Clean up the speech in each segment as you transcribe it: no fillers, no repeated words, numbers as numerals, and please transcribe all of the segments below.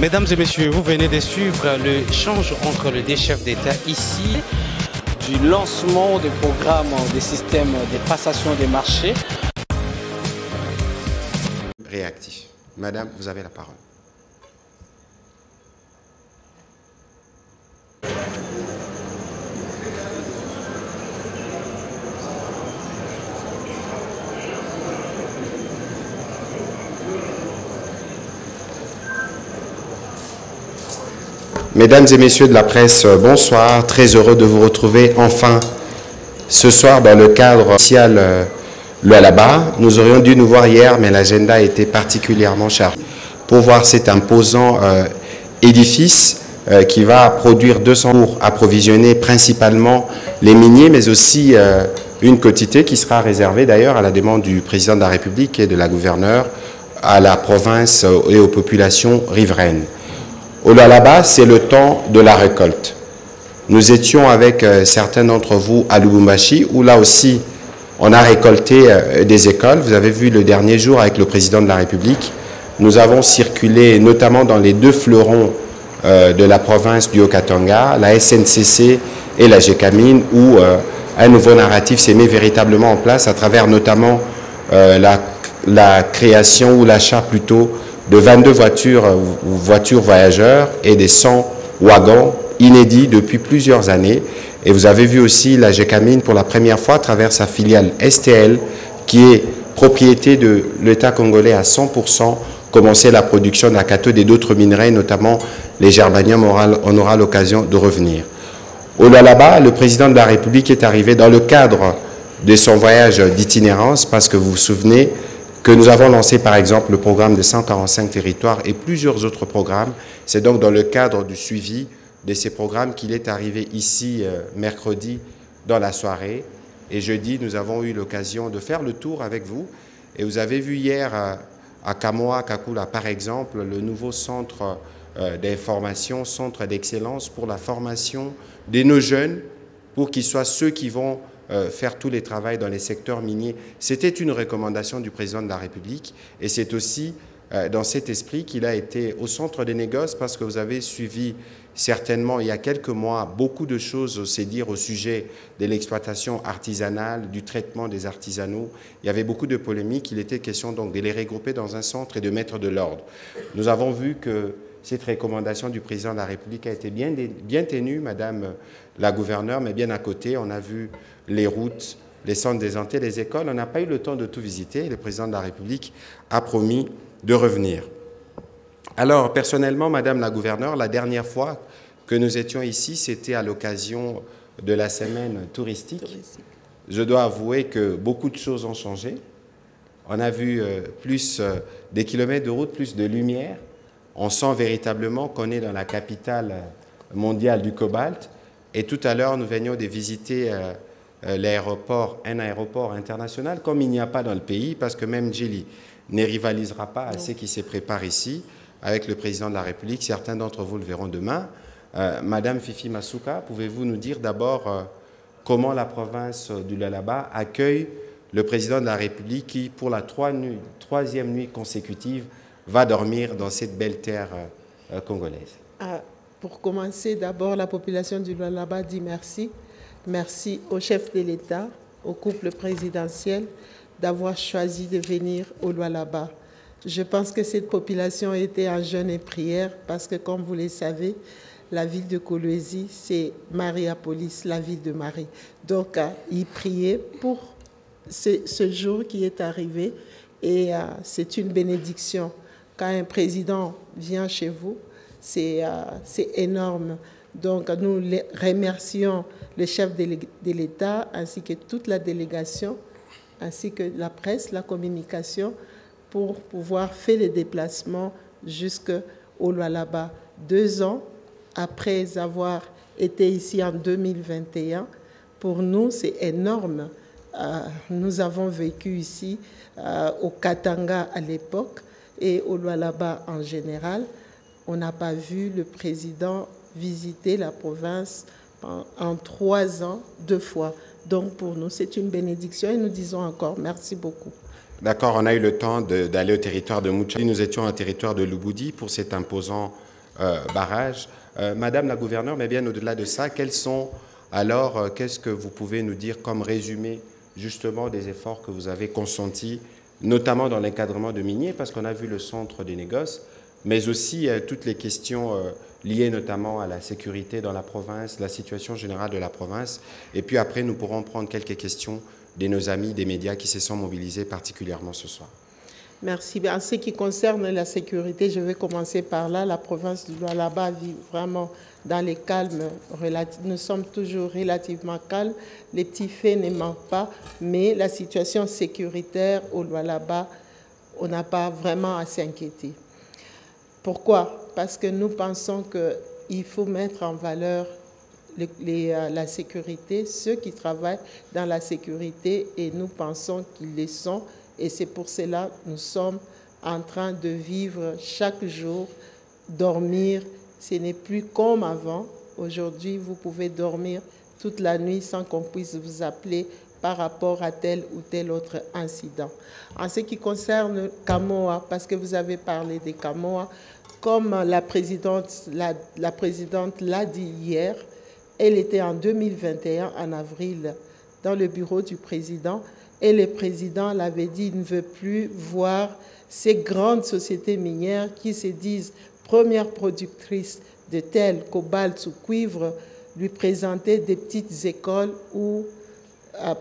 Mesdames et messieurs, vous venez de suivre l'échange entre les deux chefs d'État ici. Du lancement des programmes des systèmes de passation des marchés. Réactif. Madame, vous avez la parole. Mesdames et messieurs de la presse, bonsoir. Très heureux de vous retrouver enfin ce soir dans le cadre social là-bas. Nous aurions dû nous voir hier, mais l'agenda était particulièrement chargé pour voir cet imposant édifice qui va produire 200 pour approvisionner principalement les miniers, mais aussi une quotité qui sera réservée d'ailleurs à la demande du président de la République et de la gouverneure à la province et aux populations riveraines. Au Lualaba, c'est le temps de la récolte. Nous étions avec certains d'entre vous à Lubumbashi, où là aussi, on a récolté des écoles. Vous avez vu le dernier jour avec le président de la République. Nous avons circulé notamment dans les deux fleurons de la province du Haut-Katanga, la SNCC et la GECAMINE, où un nouveau narratif s'est mis véritablement en place à travers notamment la création ou l'achat plutôt de 22 voitures voyageurs et des 100 wagons inédits depuis plusieurs années. Et vous avez vu aussi la GECAMINE pour la première fois à travers sa filiale STL, qui est propriété de l'État congolais à 100%, commencer la production d'Akato et d'autres minerais, notamment les germanium. On aura l'occasion de revenir. Au Lualaba, le président de la République est arrivé dans le cadre de son voyage d'itinérance, parce que vous vous souvenez que nous avons lancé par exemple le programme de 145 territoires et plusieurs autres programmes. C'est donc dans le cadre du suivi de ces programmes qu'il est arrivé ici mercredi dans la soirée. Et jeudi, nous avons eu l'occasion de faire le tour avec vous. Et vous avez vu hier à Kamoa, Kakula par exemple, le nouveau centre d'information, centre d'excellence pour la formation de nos jeunes, pour qu'ils soient ceux qui vont faire tous les travaux dans les secteurs miniers. C'était une recommandation du président de la République et c'est aussi dans cet esprit qu'il a été au centre des négoces, parce que vous avez suivi certainement il y a quelques mois beaucoup de choses, c'est dire, au sujet de l'exploitation artisanale, du traitement des artisanaux. Il y avait beaucoup de polémiques. Il était question donc de les regrouper dans un centre et de mettre de l'ordre. Nous avons vu que cette recommandation du président de la République a été bien tenue, Madame la gouverneure, mais bien à côté, on a vu les routes, les centres de santé, les écoles. On n'a pas eu le temps de tout visiter. Le président de la République a promis de revenir. Alors, personnellement, Madame la gouverneure, la dernière fois que nous étions ici, c'était à l'occasion de la semaine touristique. Je dois avouer que beaucoup de choses ont changé. On a vu plus des kilomètres de route, plus de lumière. On sent véritablement qu'on est dans la capitale mondiale du cobalt. Et tout à l'heure, nous venions de visiter l'aéroport, un aéroport international, comme il n'y a pas dans le pays, parce que même Djili ne rivalisera pas à ce qui se prépare ici avec le président de la République. Certains d'entre vous le verront demain. Madame Fifi Masuka, pouvez-vous nous dire d'abord comment la province du Lualaba accueille le président de la République qui, pour la troisième nuit consécutive, va dormir dans cette belle terre congolaise? Pour commencer, d'abord, la population du Lualaba dit merci. Merci au chef de l'État, au couple présidentiel, d'avoir choisi de venir au Lualaba. Je pense que cette population était en jeûne et prière parce que, comme vous le savez, la ville de Kolwezi, c'est Mariapolis, la ville de Marie. Donc, ils priaient pour ce jour qui est arrivé et c'est une bénédiction. Quand un président vient chez vous, c'est énorme. Donc, nous remercions le chef de l'État ainsi que toute la délégation, ainsi que la presse, la communication, pour pouvoir faire les déplacements jusqu'au Lualaba. 2 ans après avoir été ici en 2021, pour nous, c'est énorme. Nous avons vécu ici au Katanga à l'époque et au Lualaba en général. On n'a pas vu le président visiter la province en 3 ans, 2 fois. Donc pour nous, c'est une bénédiction et nous disons encore merci beaucoup. D'accord, on a eu le temps d'aller au territoire de Moucha. Nous étions au territoire de Lubudi pour cet imposant barrage. Madame la gouverneure, mais bien au-delà de ça, qu'est-ce que vous pouvez nous dire comme résumé justement des efforts que vous avez consentis, notamment dans l'encadrement de miniers, parce qu'on a vu le centre des négoces, mais aussi toutes les questions liées notamment à la sécurité dans la province, la situation générale de la province. Et puis après, nous pourrons prendre quelques questions de nos amis des médias qui se sont mobilisés particulièrement ce soir. Merci. En ce qui concerne la sécurité, je vais commencer par là. La province du Lualaba vit vraiment dans les calmes. Nous sommes toujours relativement calmes. Les petits faits ne manquent pas, mais la situation sécuritaire au Lualaba, on n'a pas vraiment à s'inquiéter. Pourquoi? Parce que nous pensons qu'il faut mettre en valeur la sécurité, ceux qui travaillent dans la sécurité, et nous pensons qu'ils le sont. Et c'est pour cela que nous sommes en train de vivre chaque jour, dormir. Ce n'est plus comme avant. Aujourd'hui, vous pouvez dormir toute la nuit sans qu'on puisse vous appeler par rapport à tel ou tel autre incident. En ce qui concerne Kamoa, parce que vous avez parlé des Kamoa, comme la présidente l'a dit hier, elle était en 2021, en avril, dans le bureau du président. Et le président l'avait dit, il ne veut plus voir ces grandes sociétés minières qui se disent premières productrices de tel cobalt ou cuivre, lui présenter des petites écoles où,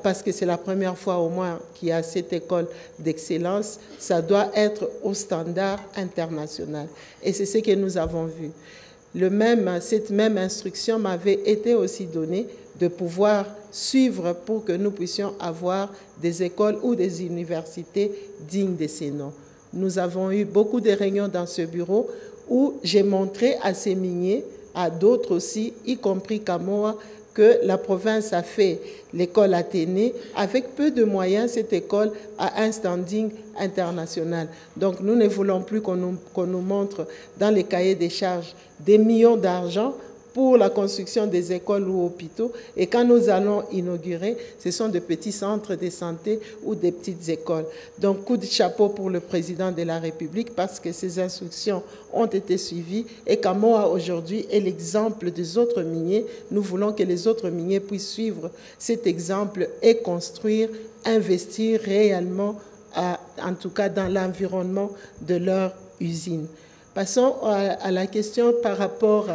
parce que c'est la première fois au moins qu'il y a cette école d'excellence, ça doit être au standard international. Et c'est ce que nous avons vu. Cette même instruction m'avait été aussi donnée de pouvoir suivre pour que nous puissions avoir des écoles ou des universités dignes de ces noms. Nous avons eu beaucoup de réunions dans ce bureau où j'ai montré à ces miniers, à d'autres aussi, y compris Kamoa, que la province a fait l'école Athénée. Avec peu de moyens, cette école a un standing international. Donc nous ne voulons plus qu'on nous montre dans les cahiers des charges des millions d'argent pour la construction des écoles ou hôpitaux. Et quand nous allons inaugurer, ce sont de petits centres de santé ou des petites écoles. Donc, coup de chapeau pour le président de la République parce que ces instructions ont été suivies. Et Kamoa, aujourd'hui, est l'exemple des autres miniers. Nous voulons que les autres miniers puissent suivre cet exemple et construire, investir réellement, en tout cas dans l'environnement de leur usine. Passons à la question par rapport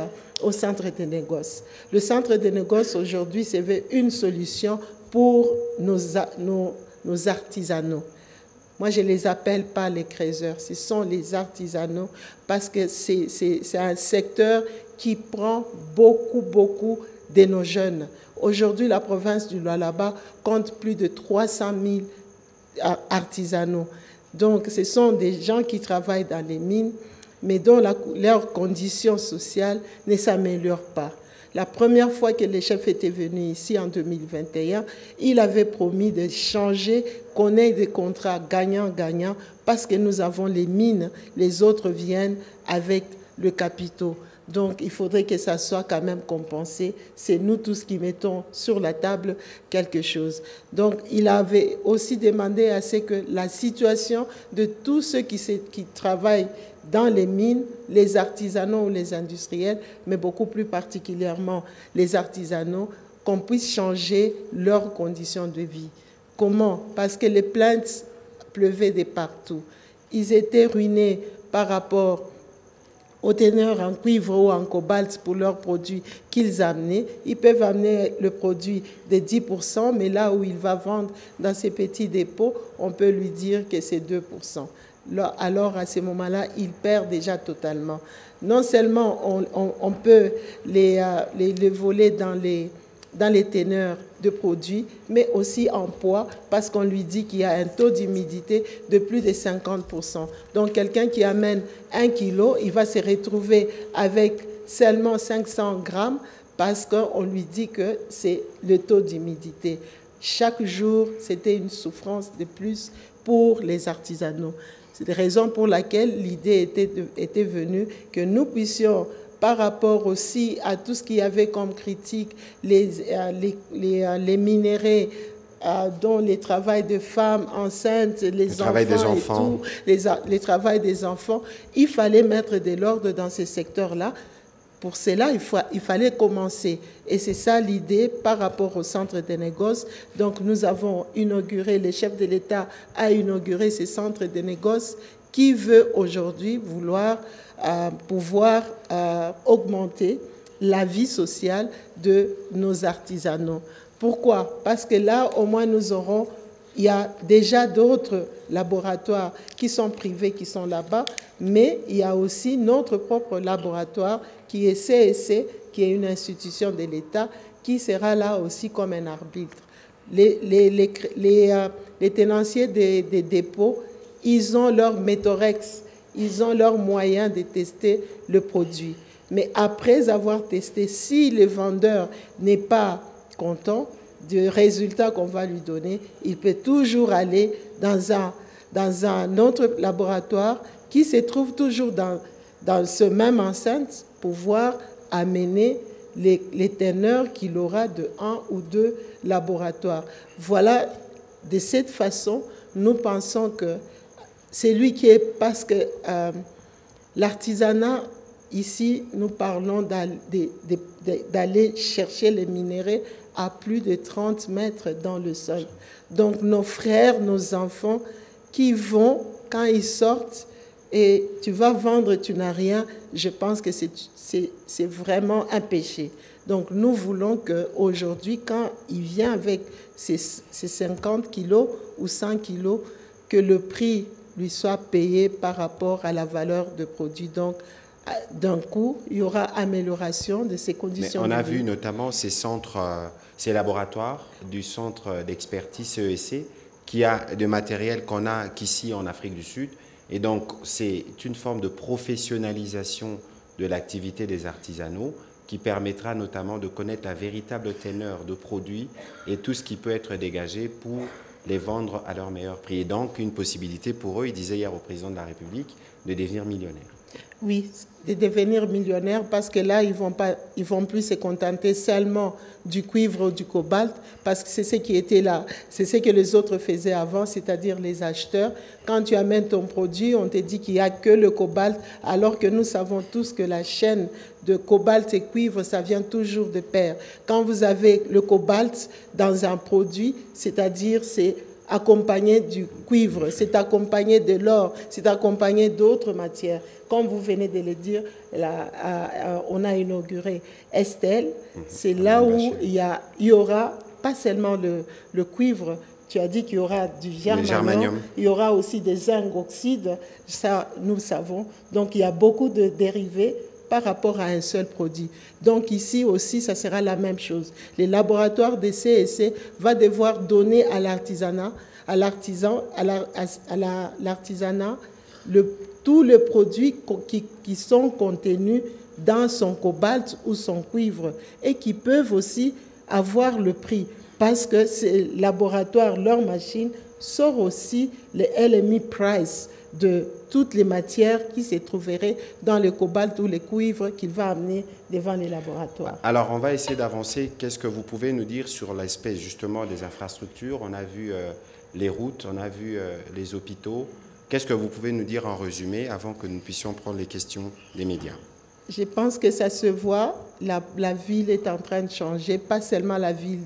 au centre de négoce. Le centre de négoce, aujourd'hui, c'est une solution pour nos artisanaux. Moi, je ne les appelle pas les creuseurs, ce sont les artisanaux parce que c'est un secteur qui prend beaucoup de nos jeunes. Aujourd'hui, la province du Lualaba compte plus de 300 000 artisanaux. Donc, ce sont des gens qui travaillent dans les mines, mais dont leurs conditions sociales ne s'améliorent pas. La première fois que le chef était venu ici en 2021, il avait promis de changer, qu'on ait des contrats gagnant-gagnant, parce que nous avons les mines, les autres viennent avec le capitaux. Donc, il faudrait que ça soit quand même compensé. C'est nous tous qui mettons sur la table quelque chose. Donc, il avait aussi demandé à ce que la situation de tous ceux qui travaillent dans les mines, les artisanaux ou les industriels, mais beaucoup plus particulièrement les artisanaux, qu'on puisse changer leurs conditions de vie. Comment? Parce que les plaintes pleuvaient de partout. Ils étaient ruinés par rapport aux teneurs en cuivre ou en cobalt pour leurs produits qu'ils amenaient. Ils peuvent amener le produit de 10%, mais là où il va vendre dans ces petits dépôts, on peut lui dire que c'est 2%. Alors, à ce moment-là, il perd déjà totalement. Non seulement on peut les voler dans les teneurs de produits, mais aussi en poids, parce qu'on lui dit qu'il y a un taux d'humidité de plus de 50%. Donc, quelqu'un qui amène 1 kilo, il va se retrouver avec seulement 500 grammes, parce qu'on lui dit que c'est le taux d'humidité. Chaque jour, c'était une souffrance de plus pour les artisanaux. C'est la raison pour laquelle l'idée était venue que nous puissions, par rapport aussi à tout ce qu'il y avait comme critique, les minéraux dont les travails de femmes enceintes, les enfants et tout, les travails des enfants, il fallait mettre de l'ordre dans ces secteurs-là. Pour cela, il fallait commencer. Et c'est ça l'idée par rapport au centre de négoce. Donc nous avons inauguré, le chef de l'État a inauguré ce centre de négoce qui veut aujourd'hui pouvoir augmenter la vie sociale de nos artisanaux. Pourquoi? Parce que là, au moins, il y a déjà d'autres laboratoires qui sont privés, qui sont là-bas, mais il y a aussi notre propre laboratoire qui est CSC, qui est une institution de l'État, qui sera là aussi comme un arbitre. Les tenanciers des dépôts, ils ont leur méthorex, ils ont leurs moyens de tester le produit. Mais après avoir testé, si le vendeur n'est pas content du résultat qu'on va lui donner, il peut toujours aller dans un autre laboratoire qui se trouve toujours dans ce même enceinte pour pouvoir amener les teneurs qu'il aura de un ou deux laboratoires. Voilà, de cette façon, nous pensons que c'est lui qui est... Parce que l'artisanat, ici, nous parlons d'aller chercher les minéraux à plus de 30 mètres dans le sol. Donc nos frères, nos enfants qui vont, quand ils sortent, et tu vas vendre, tu n'as rien, je pense que c'est vraiment un péché. Donc nous voulons qu'aujourd'hui, quand il vient avec ces 50 kilos ou 100 kilos, que le prix lui soit payé par rapport à la valeur de produit. Donc, d'un coup, il y aura amélioration de ces conditions. Mais on a vu notamment ces centres, ces laboratoires du centre d'expertise CESC qui a de matériel qu'on a qu'ici en Afrique du Sud. Et donc, c'est une forme de professionnalisation de l'activité des artisanaux qui permettra notamment de connaître la véritable teneur de produits et tout ce qui peut être dégagé pour les vendre à leur meilleur prix. Et donc, une possibilité pour eux, il disait hier au président de la République, de devenir millionnaires. Oui, de devenir millionnaires parce que là, ils vont plus se contenter seulement du cuivre ou du cobalt parce que c'est ce qui était là, c'est ce que les autres faisaient avant, c'est-à-dire les acheteurs. Quand tu amènes ton produit, on te dit qu'il n'y a que le cobalt, alors que nous savons tous que la chaîne de cobalt et cuivre, ça vient toujours de pair. Quand vous avez le cobalt dans un produit, c'est-à-dire c'est accompagné du cuivre, c'est accompagné de l'or, c'est accompagné d'autres matières. Comme vous venez de le dire, on a inauguré Estelle, c'est là où il y aura pas seulement le cuivre, tu as dit qu'il y aura du germanium, il y aura aussi des zinc oxydes, ça nous savons. Donc il y a beaucoup de dérivés par rapport à un seul produit. Donc ici aussi, ça sera la même chose. Les laboratoires de CSC vont devoir donner à l'artisanat, tous les produits qui sont contenus dans son cobalt ou son cuivre et qui peuvent aussi avoir le prix parce que ces laboratoires, leur machine, sort aussi le LME price de toutes les matières qui se trouveraient dans le cobalt ou le cuivre qu'il va amener devant les laboratoires. Alors, on va essayer d'avancer. Qu'est-ce que vous pouvez nous dire sur l'aspect justement des infrastructures? On a vu les routes, on a vu les hôpitaux. Qu'est-ce que vous pouvez nous dire en résumé avant que nous puissions prendre les questions des médias? Je pense que ça se voit. La ville est en train de changer, pas seulement la ville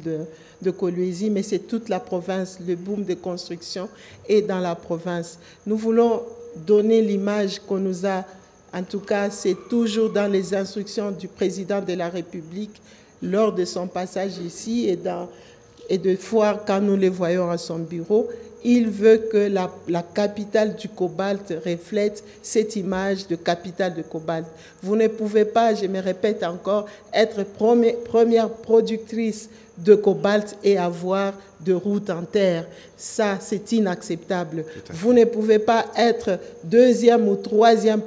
de Kolwezi, mais c'est toute la province. Le boom de construction est dans la province. Nous voulons donner l'image qu'on nous a, en tout cas, c'est toujours dans les instructions du président de la République lors de son passage ici et de fois quand nous les voyons à son bureau. Il veut que la capitale du cobalt reflète cette image de capitale de cobalt. Vous ne pouvez pas, je me répète encore, être première productrice de cobalt et avoir de routes en terre. Ça, c'est inacceptable. Vous ne pouvez pas être deuxième ou troisième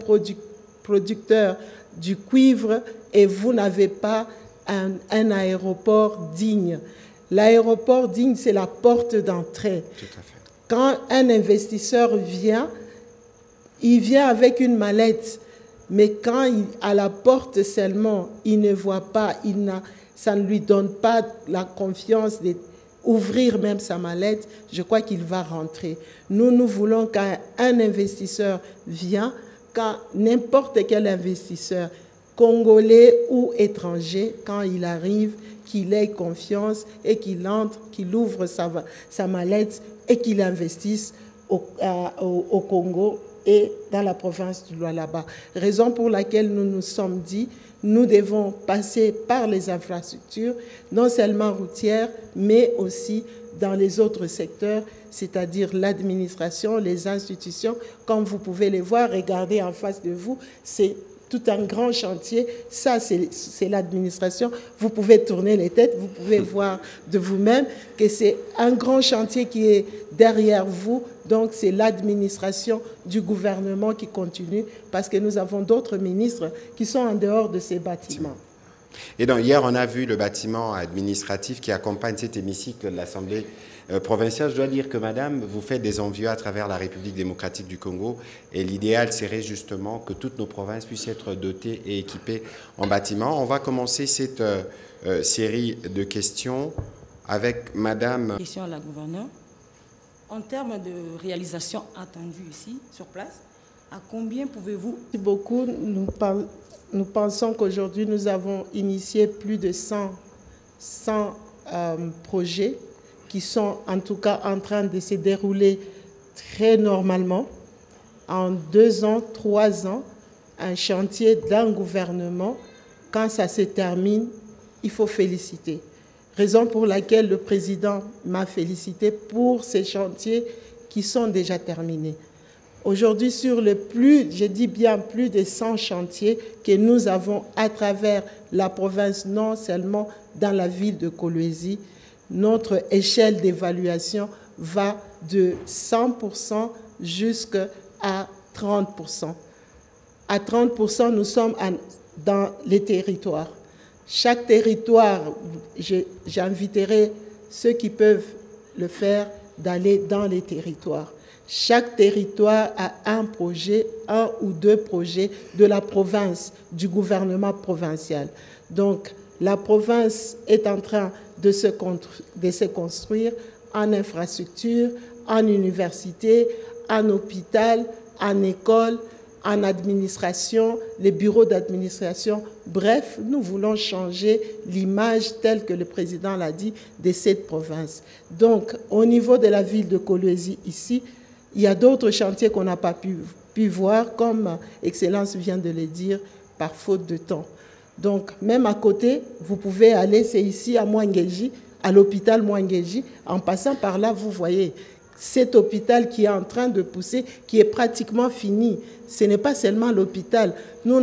producteur du cuivre et vous n'avez pas un aéroport digne. L'aéroport digne, c'est la porte d'entrée. Tout à fait. Quand un investisseur vient, il vient avec une mallette, mais quand à la porte seulement, il ne voit pas, ça ne lui donne pas la confiance ouvrir même sa mallette, je crois qu'il va rentrer. Nous voulons qu'un investisseur vienne, quand n'importe quel investisseur, congolais ou étranger, quand il arrive, qu'il ait confiance et qu'il entre, qu'il ouvre sa mallette et qu'il investisse au Congo et dans la province du Lualaba. Raison pour laquelle nous nous sommes dit, nous devons passer par les infrastructures, non seulement routières, mais aussi dans les autres secteurs, c'est-à-dire l'administration, les institutions. Comme vous pouvez les voir, regardez en face de vous, c'est tout un grand chantier. Ça, c'est l'administration. Vous pouvez tourner les têtes, vous pouvez voir de vous-même que c'est un grand chantier qui est derrière vous. Donc, c'est l'administration du gouvernement qui continue parce que nous avons d'autres ministres qui sont en dehors de ces bâtiments. Et donc, hier, on a vu le bâtiment administratif qui accompagne cet hémicycle de l'Assemblée provinciale. Je dois dire que, madame, vous faites des envieux à travers la République démocratique du Congo et l'idéal serait justement que toutes nos provinces puissent être dotées et équipées en bâtiments. On va commencer cette série de questions avec madame... Question à la gouverneure. En termes de réalisation attendue ici, sur place, à combien pouvez-vous... Merci beaucoup. Nous pensons qu'aujourd'hui, nous avons initié plus de 100 projets qui sont en tout cas en train de se dérouler très normalement. En 2 ans, 3 ans, un chantier d'un gouvernement, quand ça se termine, il faut féliciter. Raison pour laquelle le président m'a félicité pour ces chantiers qui sont déjà terminés. Aujourd'hui, sur je dis bien plus de 100 chantiers que nous avons à travers la province, non seulement dans la ville de Kolwezi, notre échelle d'évaluation va de 100% jusqu'à 30%. À 30%, nous sommes dans les territoires. Chaque territoire, j'inviterai ceux qui peuvent le faire d'aller dans les territoires. Chaque territoire a un projet, 1 ou 2 projets de la province, du gouvernement provincial. Donc, la province est en train de se construire en infrastructure, en université, en hôpital, en école, en administration, les bureaux d'administration. Bref, nous voulons changer l'image telle que le président l'a dit de cette province. Donc, au niveau de la ville de Kolwezi ici, il y a d'autres chantiers qu'on n'a pas pu voir, comme Excellence vient de le dire, par faute de temps. Donc, même à côté, vous pouvez aller, c'est ici à Mwangeji, à l'hôpital Mwangeji. En passant par là, vous voyez cet hôpital qui est en train de pousser, qui est pratiquement fini. Ce n'est pas seulement l'hôpital. Nous,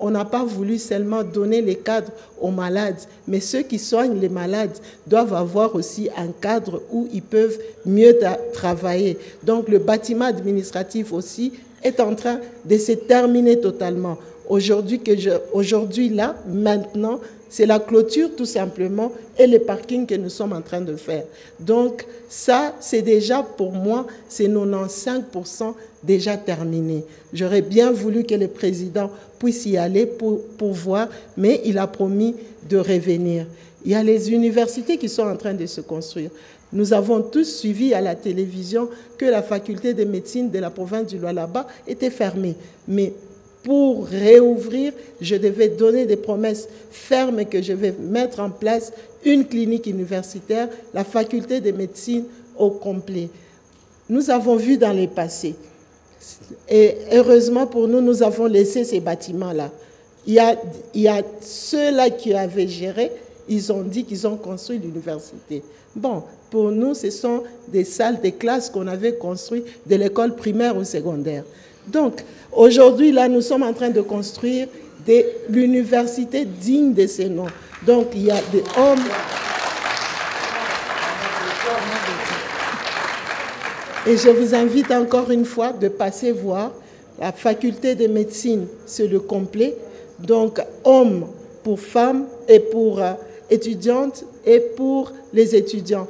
on n'a pas voulu seulement donner les cadres aux malades, mais ceux qui soignent les malades doivent avoir aussi un cadre où ils peuvent mieux travailler. Donc, le bâtiment administratif aussi est en train de se terminer totalement. Aujourd'hui, là, maintenant, c'est la clôture tout simplement et les parkings que nous sommes en train de faire. Donc, ça, c'est déjà pour moi, c'est 95% déjà terminé. J'aurais bien voulu que le président puisse y aller pour voir, mais il a promis de revenir. Il y a les universités qui sont en train de se construire. Nous avons tous suivi à la télévision que la faculté de médecine de la province du Lualaba était fermée. Mais pour réouvrir, je devais donner des promesses fermes que je vais mettre en place une clinique universitaire, la faculté de médecine au complet. Nous avons vu dans le passé, et heureusement pour nous, nous avons laissé ces bâtiments-là. Il y a ceux-là qui avaient géré, ils ont dit qu'ils ont construit l'université. Bon, pour nous, ce sont des salles de classe qu'on avait construites de l'école primaire ou secondaire. Donc, aujourd'hui, là, nous sommes en train de construire l'université digne de ces noms. Donc, il y a des hommes... Et je vous invite encore une fois de passer voir la faculté de médecine, c'est le complet. Donc, hommes pour femmes et pour étudiantes et pour les étudiants.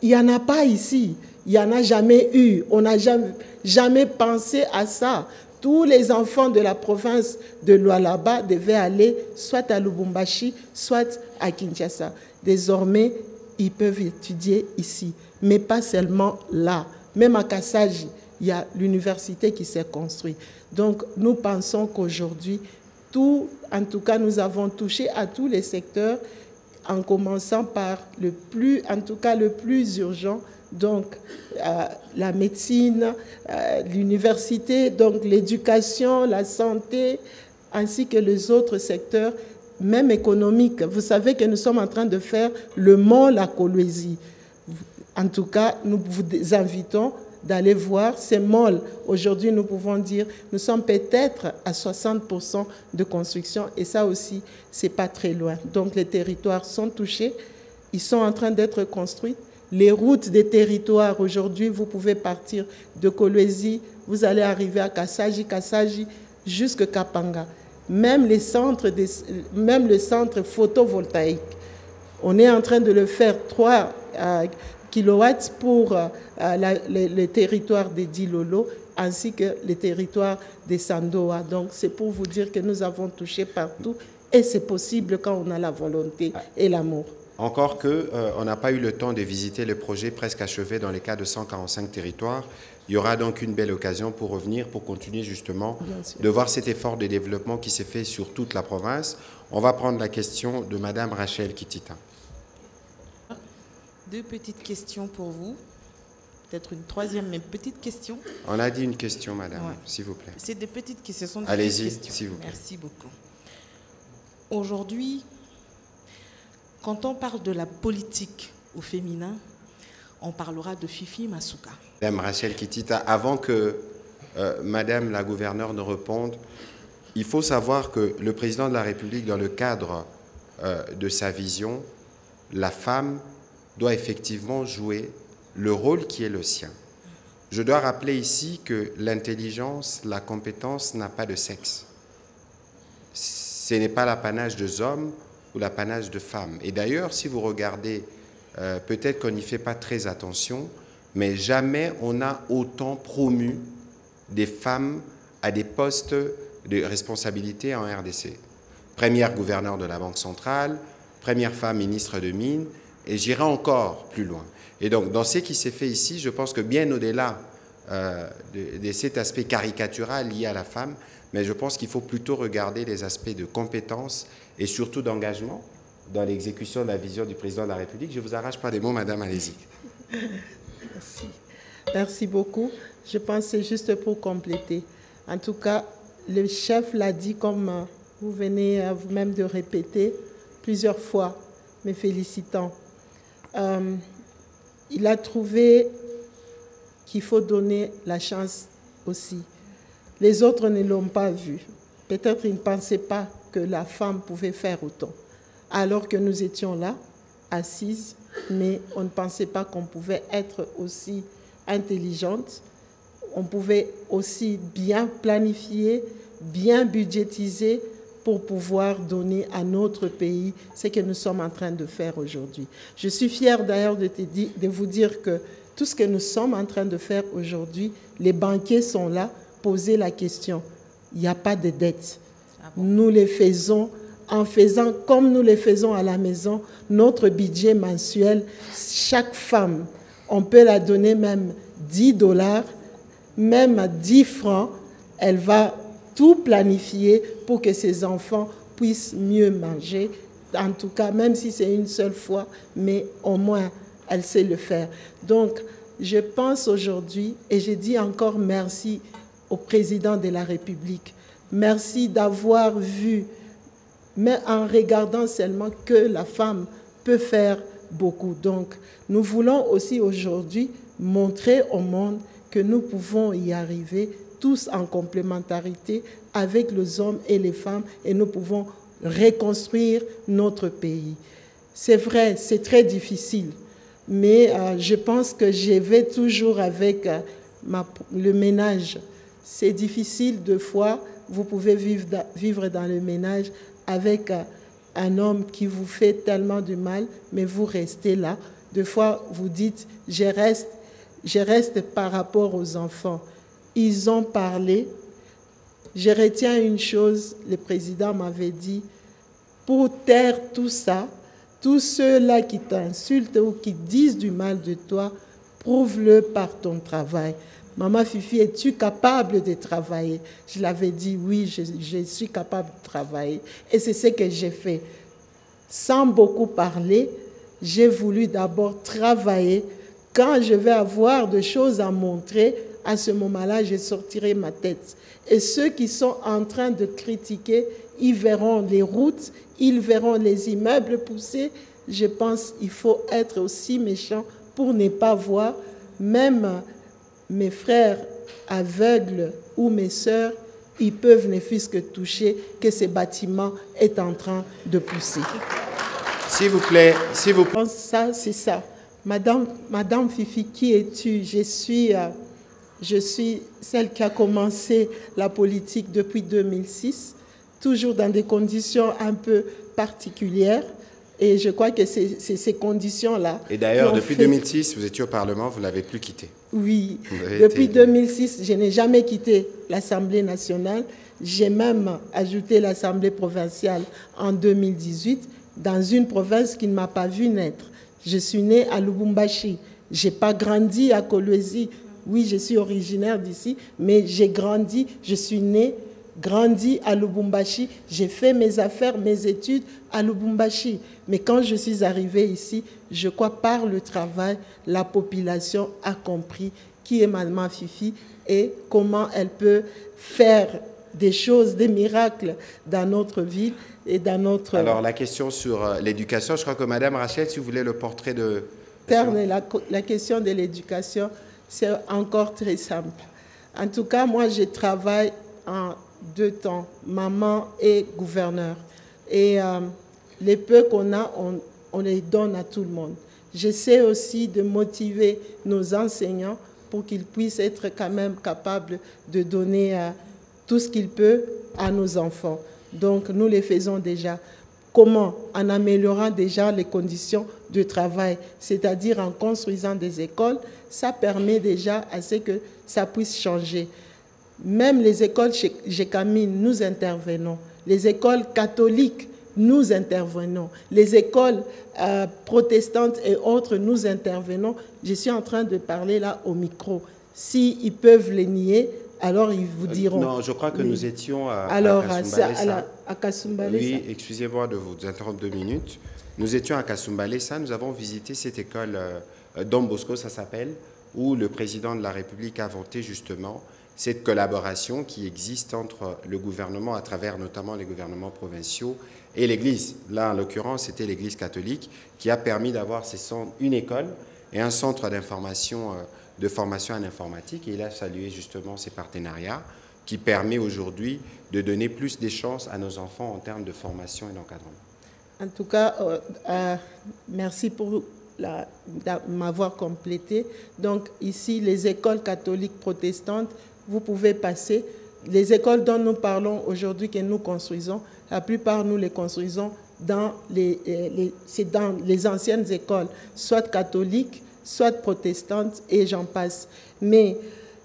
Il n'y en a pas ici. Il n'y en a jamais eu. On n'a jamais pensé à ça. Tous les enfants de la province de Lualaba devaient aller soit à Lubumbashi, soit à Kinshasa. Désormais, ils peuvent étudier ici, mais pas seulement là. Même à Kassaji, il y a l'université qui s'est construite. Donc, nous pensons qu'aujourd'hui, en tout cas, nous avons touché à tous les secteurs, en commençant par le plus urgent, donc la médecine, l'université, donc l'éducation, la santé, ainsi que les autres secteurs, même économiques. Vous savez que nous sommes en train de faire le mont La Kolwezi. En tout cas, nous vous invitons d'aller voir ces malls. Aujourd'hui, nous pouvons dire, nous sommes peut-être à 60% de construction et ça aussi, c'est pas très loin. Donc, les territoires sont touchés, ils sont en train d'être construits. Les routes des territoires, aujourd'hui, vous pouvez partir de Kolwezi, vous allez arriver à Kassaji, jusqu'à Kapanga. Même le centre photovoltaïque, on est en train de le faire 3 kilowatts pour les territoires des Dilolo ainsi que les territoires des Sandoa. Donc, c'est pour vous dire que nous avons touché partout et c'est possible quand on a la volonté et l'amour. Encore qu'on n'a pas eu le temps de visiter le projet presque achevé dans les cas de 145 territoires. Il y aura donc une belle occasion pour revenir, pour continuer justement de voir cet effort de développement qui s'est fait sur toute la province. On va prendre la question de Madame Rachel Kitita. 2 petites questions pour vous. Peut-être une troisième, mais petite question. On a dit une question, madame, s'il vous plaît. C'est des petites questions. Allez-y, s'il vous plaît. Merci beaucoup. Aujourd'hui, quand on parle de la politique au féminin, on parlera de Fifi Masuka. Madame Rachel Kitita, avant que Madame la gouverneure ne réponde, il faut savoir que le président de la République, dans le cadre de sa vision, la femme doit effectivement jouer le rôle qui est le sien. Je dois rappeler ici que l'intelligence, la compétence n'a pas de sexe. Ce n'est pas l'apanage des hommes ou l'apanage de femmes. Et d'ailleurs, si vous regardez, peut-être qu'on n'y fait pas très attention, mais jamais on a autant promu des femmes à des postes de responsabilité en RDC. Première gouverneure de la Banque centrale, première femme ministre de Mines, et j'irai encore plus loin. Et donc, dans ce qui s'est fait ici, je pense que bien au-delà de cet aspect caricatural lié à la femme, mais je pense qu'il faut plutôt regarder les aspects de compétence et surtout d'engagement dans l'exécution de la vision du président de la République. Je ne vous arrache pas des mots, madame, allez-y. Merci. Merci beaucoup. Je pense que c'est juste pour compléter. En tout cas, le chef l'a dit comme vous venez vous-même de répéter plusieurs fois, mes félicitants. Il a trouvé qu'il faut donner la chance aussi. Les autres ne l'ont pas vu. Peut-être ils ne pensaient pas que la femme pouvait faire autant. Alors que nous étions là, assises, mais on ne pensait pas qu'on pouvait être aussi intelligente. On pouvait aussi bien planifier, bien budgétiser pour pouvoir donner à notre pays ce que nous sommes en train de faire aujourd'hui. Je suis fière d'ailleurs de vous dire que tout ce que nous sommes en train de faire aujourd'hui, les banquiers sont là, poser la question. Il n'y a pas de dette. Nous les faisons en faisant comme nous les faisons à la maison, notre budget mensuel, chaque femme, on peut la donner même $10, même 10 francs, elle va tout planifier pour que ses enfants puissent mieux manger. En tout cas, même si c'est une seule fois, mais au moins, elle sait le faire. Donc, je pense aujourd'hui, et je dis encore merci au président de la République. Merci d'avoir vu, mais en regardant seulement que la femme peut faire beaucoup. Donc, nous voulons aussi aujourd'hui montrer au monde que nous pouvons y arriver tous en complémentarité avec les hommes et les femmes et nous pouvons reconstruire notre pays. C'est vrai, c'est très difficile, mais je pense que je vais toujours avec le ménage. C'est difficile de fois, vous pouvez vivre dans le ménage avec un homme qui vous fait tellement de mal, mais vous restez là. Des fois, vous dites, je reste par rapport aux enfants. Ils ont parlé. Je retiens une chose, le président m'avait dit, pour taire tout ça, Tous ceux-là qui t'insultent ou qui disent du mal de toi, prouve-le par ton travail. Maman Fifi, es-tu capable de travailler? Je l'avais dit, oui, je suis capable de travailler. Et c'est ce que j'ai fait. Sans beaucoup parler, j'ai voulu d'abord travailler. Quand je vais avoir des choses à montrer, à ce moment-là, je sortirai ma tête. Et ceux qui sont en train de critiquer, ils verront les routes, ils verront les immeubles pousser. Je pense qu'il faut être aussi méchant pour ne pas voir. Même mes frères aveugles ou mes sœurs, ils peuvent ne fût-ce que toucher que ce bâtiment est en train de pousser. S'il vous plaît, s'il vous plaît. Ça, c'est ça. Madame Fifi, qui es-tu? Je suis celle qui a commencé la politique depuis 2006, toujours dans des conditions un peu particulières. Et je crois que c'est ces conditions-là. Et d'ailleurs, depuis 2006, vous étiez au Parlement, vous ne l'avez plus quitté. Oui, depuis 2006, je n'ai jamais quitté l'Assemblée nationale. J'ai même ajouté l'Assemblée provinciale en 2018, dans une province qui ne m'a pas vu naître. Je suis née à Lubumbashi. Je n'ai pas grandi à Kolwezi. Oui, je suis originaire d'ici, mais j'ai grandi, je suis née, grandi à Lubumbashi. J'ai fait mes affaires, mes études à Lubumbashi. Mais quand je suis arrivée ici, je crois par le travail, la population a compris qui est Maman Fifi et comment elle peut faire des choses, des miracles dans notre ville et dans notre... Alors, la question sur l'éducation, je crois que Madame Rachel, si vous voulez le portrait de... La question de l'éducation, c'est encore très simple. En tout cas, moi, je travaille en 2 temps, maman et gouverneur. Et les peu qu'on a, on les donne à tout le monde. J'essaie aussi de motiver nos enseignants pour qu'ils puissent être quand même capables de donner tout ce qu'ils peuvent à nos enfants. Donc, nous les faisons déjà. Comment? En améliorant déjà les conditions de travail, c'est-à-dire en construisant des écoles. Ça permet déjà à ce que ça puisse changer. Même les écoles chez Camille, nous intervenons. Les écoles catholiques, nous intervenons. Les écoles protestantes et autres, nous intervenons. Je suis en train de parler là au micro. S'ils peuvent les nier, alors ils vous diront. Non, je crois que nous étions à Kasumbalesa. Oui, excusez-moi de vous interrompre 2 minutes. Nous étions à Kasumbalesa, nous avons visité cette école Don Bosco, ça s'appelle, où le président de la République a vanté justement cette collaboration qui existe entre le gouvernement, à travers notamment les gouvernements provinciaux, et l'Église. Là, en l'occurrence, c'était l'Église catholique qui a permis d'avoir une école et un centre d'information, de formation en informatique. Et il a salué justement ces partenariats qui permet aujourd'hui de donner plus de chances à nos enfants en termes de formation et d'encadrement. En tout cas, merci pour m'avoir complété. Donc ici, les écoles catholiques protestantes, vous pouvez passer. Les écoles dont nous parlons aujourd'hui, que nous construisons, la plupart nous les construisons dans les anciennes écoles, soit catholiques, soit protestantes, et j'en passe. Mais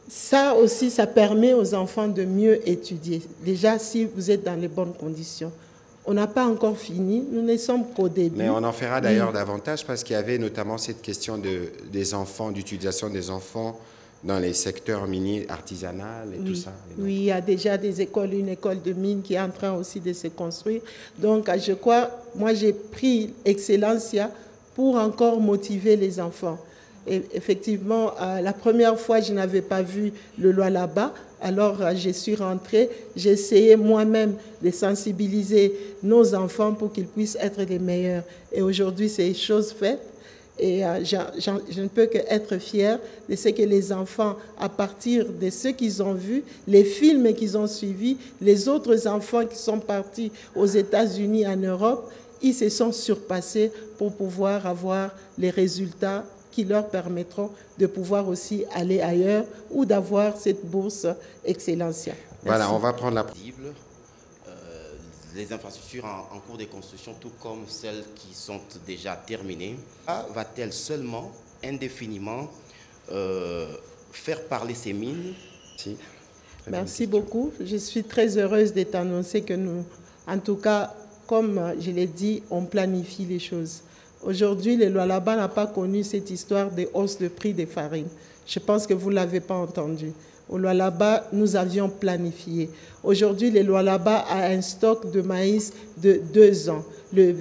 ça aussi, ça permet aux enfants de mieux étudier. Déjà, si vous êtes dans les bonnes conditions. On n'a pas encore fini, nous ne sommes qu'au début. Mais on en fera d'ailleurs davantage parce qu'il y avait notamment cette question des enfants, d'utilisation des enfants dans les secteurs miniers, artisanaux et tout ça. Et oui, il y a déjà des écoles, une école de mine qui est en train aussi de se construire. Donc, je crois, moi j'ai pris Excellencia pour encore motiver les enfants. Et effectivement, la première fois, je n'avais pas vu le Lualaba. Alors, je suis rentrée, j'ai essayé moi-même de sensibiliser nos enfants pour qu'ils puissent être les meilleurs. Et aujourd'hui, c'est chose faite. Et je ne peux qu'être fière de ce que les enfants, à partir de ce qu'ils ont vu, les films qu'ils ont suivis, les autres enfants qui sont partis aux États-Unis, en Europe, ils se sont surpassés pour pouvoir avoir les résultats qui leur permettront de pouvoir aussi aller ailleurs ou d'avoir cette bourse Excellencia. Voilà, on va prendre la... Les infrastructures en cours de construction, tout comme celles qui sont déjà terminées, va-t-elle seulement, indéfiniment, faire parler ces mines? Merci beaucoup. Je suis très heureuse de t'annoncer que nous, en tout cas, comme je l'ai dit, on planifie les choses. Aujourd'hui, le Lualaba n'a pas connu cette histoire de hausse de prix des farines. Je pense que vous ne l'avez pas entendu. Au Lualaba, nous avions planifié. Aujourd'hui, le Lualaba a un stock de maïs de 2 ans. Le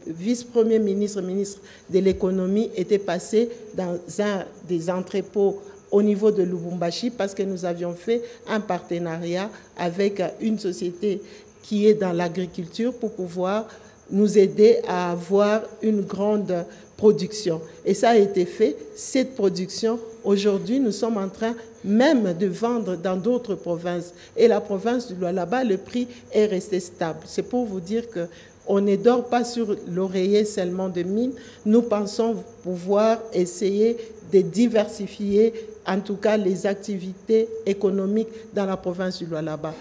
vice-premier ministre, ministre de l'économie, était passé dans un des entrepôts au niveau de Lubumbashi parce que nous avions fait un partenariat avec une société qui est dans l'agriculture pour pouvoir nous aider à avoir une grande production. Et ça a été fait. Cette production, aujourd'hui, nous sommes en train même de vendre dans d'autres provinces. Et la province du Lualaba, le prix est resté stable. C'est pour vous dire qu'on ne dort pas sur l'oreiller seulement de mine. Nous pensons pouvoir essayer de diversifier, en tout cas, les activités économiques dans la province du Lualaba.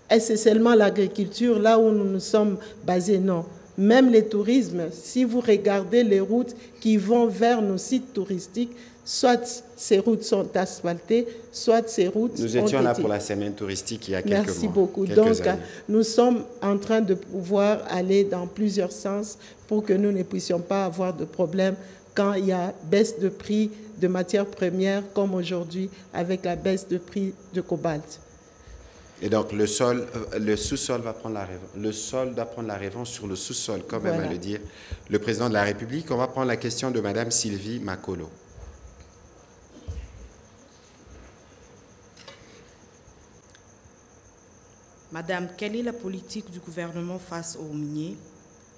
Est-ce que c'est seulement l'agriculture, là où nous nous sommes basés? Non. Même le tourisme, si vous regardez les routes qui vont vers nos sites touristiques, soit ces routes sont asphaltées, soit ces routes Nous étions là pour la semaine touristique il y a quelques mois. Merci beaucoup. Donc, nous sommes en train de pouvoir aller dans plusieurs sens pour que nous ne puissions pas avoir de problème quand il y a baisse de prix de matières premières, comme aujourd'hui avec la baisse de prix de cobalt. Et donc, le sous-sol va prendre la revanche. Le sol doit prendre la revanche sur le sous-sol, comme voilà. Aime à le dire le président de la République. On va prendre la question de Mme Sylvie Makolo. Madame, quelle est la politique du gouvernement face aux miniers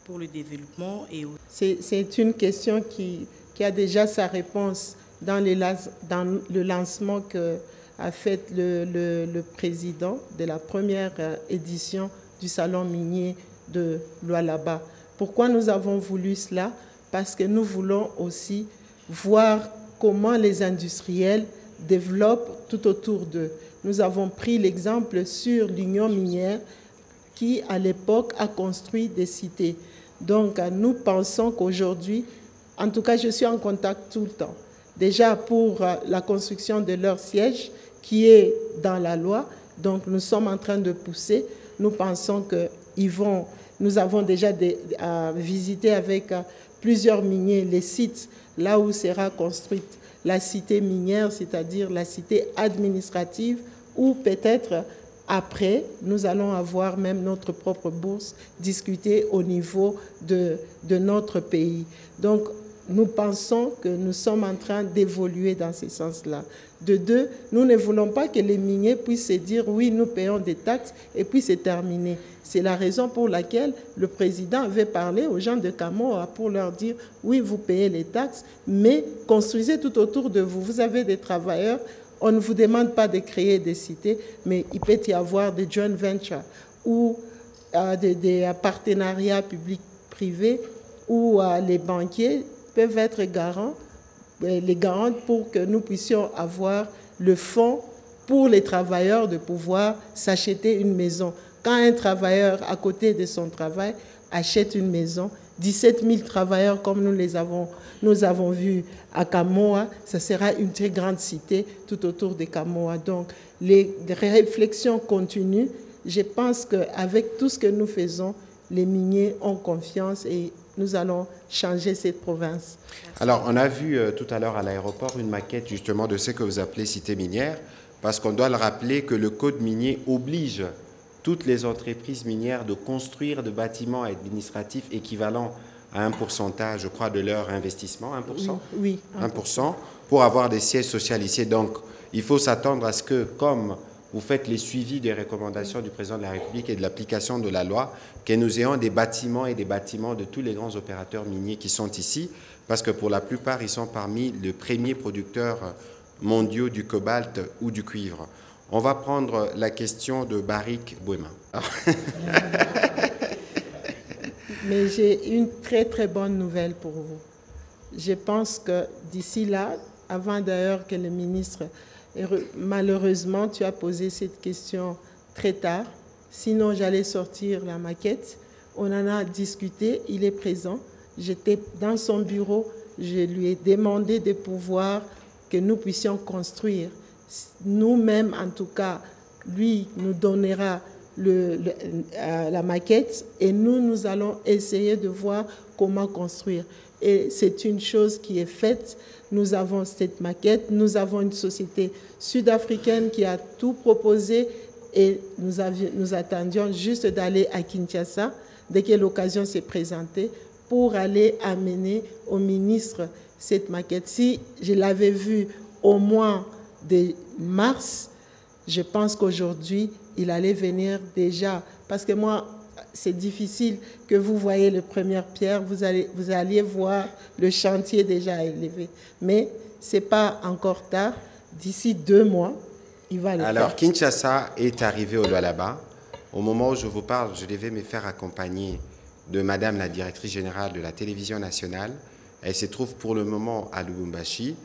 pour le développement et C'est une question qui a déjà sa réponse dans le lancement qu'a fait le président de la première édition du salon minier de Lualaba. Pourquoi nous avons voulu cela? Parce que nous voulons aussi voir comment les industriels développent tout autour d'eux. Nous avons pris l'exemple sur l'Union minière qui, à l'époque, a construit des cités. Donc, nous pensons qu'aujourd'hui, en tout cas, je suis en contact tout le temps. Déjà pour la construction de leur siège, qui est dans la loi. Donc, nous sommes en train de pousser. Nous pensons nous avons déjà visité avec plusieurs miniers les sites là où sera construite la cité minière, c'est-à-dire la cité administrative, où peut-être après, nous allons avoir même notre propre bourse discutée au niveau de notre pays. Donc, nous pensons que nous sommes en train d'évoluer dans ce sens-là. De deux, nous ne voulons pas que les miniers puissent se dire « oui, nous payons des taxes » et puis c'est terminé. C'est la raison pour laquelle le président avait parlé aux gens de Kamoa pour leur dire « oui, vous payez les taxes, mais construisez tout autour de vous. Vous avez des travailleurs, on ne vous demande pas de créer des cités, mais il peut y avoir des joint ventures ou des partenariats publics-privés où les banquiers peuvent être les garants pour que nous puissions avoir le fonds pour les travailleurs de pouvoir s'acheter une maison. Quand un travailleur, à côté de son travail, achète une maison, 17 000 travailleurs comme nous avons vu à Kamoa, ça sera une très grande cité tout autour de Kamoa. Donc, les réflexions continuent. Je pense qu'avec tout ce que nous faisons, les miniers ont confiance et nous allons changer cette province. Alors, on a vu tout à l'heure à l'aéroport une maquette justement de ce que vous appelez cité minière, parce qu'on doit le rappeler que le code minier oblige toutes les entreprises minières de construire des bâtiments administratifs équivalents à un pourcentage, je crois, de leur investissement, 1%. Oui, 1% pour avoir des sièges sociaux ici. Donc, il faut s'attendre à ce que, comme vous faites les suivis des recommandations du président de la République et de l'application de la loi, que nous ayons des bâtiments et des bâtiments de tous les grands opérateurs miniers qui sont ici, parce que pour la plupart, ils sont parmi les premiers producteurs mondiaux du cobalt ou du cuivre. On va prendre la question de Barik Bouema. Mais j'ai une très très bonne nouvelle pour vous. Je pense que d'ici là, avant d'ailleurs que le ministre... Malheureusement, tu as posé cette question très tard. Sinon, j'allais sortir la maquette. On en a discuté, il est présent. J'étais dans son bureau. Je lui ai demandé de pouvoir que nous puissions construire. Nous-mêmes, en tout cas, lui nous donnera la maquette et nous allons essayer de voir comment construire. Et c'est une chose qui est faite. Nous avons cette maquette, nous avons une société sud-africaine qui a tout proposé et nous attendions juste d'aller à Kinshasa dès que l'occasion s'est présentée pour aller amener au ministre cette maquette. Si je l'avais vue au mois de mars, je pense qu'aujourd'hui, il allait venir déjà. Parce que moi, c'est difficile que vous voyez les premières pierres, vous alliez voir le chantier déjà élevé. Mais ce n'est pas encore tard. D'ici 2 mois, il va le faire. Alors, Kinshasa est arrivé au Lualaba. Au moment où je vous parle, je devais me faire accompagner de Madame la directrice générale de la télévision nationale. Elle se trouve pour le moment à Lubumbashi.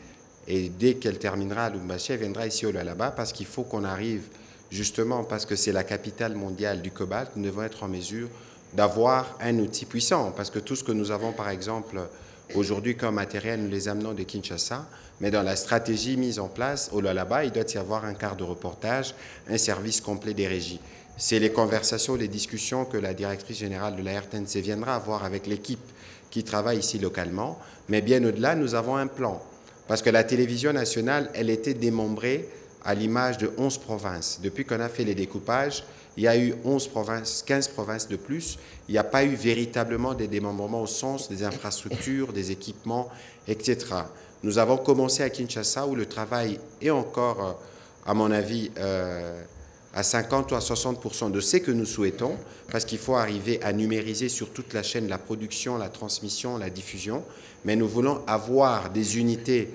Et dès qu'elle terminera à Lubumbashi, elle viendra ici au Lualaba parce qu'il faut qu'on arrive, justement parce que c'est la capitale mondiale du cobalt, nous devons être en mesure d'avoir un outil puissant. Parce que tout ce que nous avons, par exemple, aujourd'hui comme matériel, nous les amenons de Kinshasa. Mais dans la stratégie mise en place au Lualaba, il doit y avoir un quart de reportage, un service complet des régies. C'est les conversations, les discussions que la directrice générale de la RTNC viendra avoir avec l'équipe qui travaille ici localement. Mais bien au-delà, nous avons un plan. Parce que la télévision nationale, elle était démembrée à l'image de 11 provinces. Depuis qu'on a fait les découpages, il y a eu 11 provinces, 15 provinces de plus. Il n'y a pas eu véritablement des démembrements au sens des infrastructures, des équipements, etc. Nous avons commencé à Kinshasa où le travail est encore, à mon avis, à 50 ou à 60% de ce que nous souhaitons, parce qu'il faut arriver à numériser sur toute la chaîne la production, la transmission, la diffusion. Mais nous voulons avoir des unités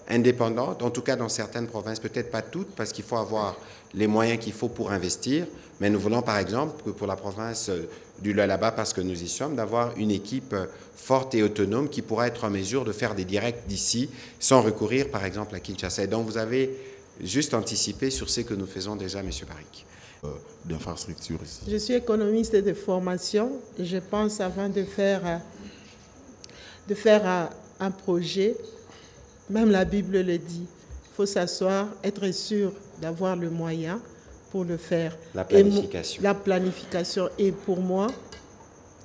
indépendantes, en tout cas dans certaines provinces, peut-être pas toutes, parce qu'il faut avoir les moyens qu'il faut pour investir. Mais nous voulons par exemple, que pour la province du Lualaba, parce que nous y sommes, d'avoir une équipe forte et autonome qui pourra être en mesure de faire des directs d'ici sans recourir par exemple à Kinshasa. Et donc vous avez juste anticipé sur ce que nous faisons déjà, M. Barrick. D'infrastructures ici. Je suis économiste de formation. Je pense avant de faire un projet, même la Bible le dit, il faut s'asseoir, être sûr d'avoir le moyen pour le faire. La planification. La planification. Et pour moi,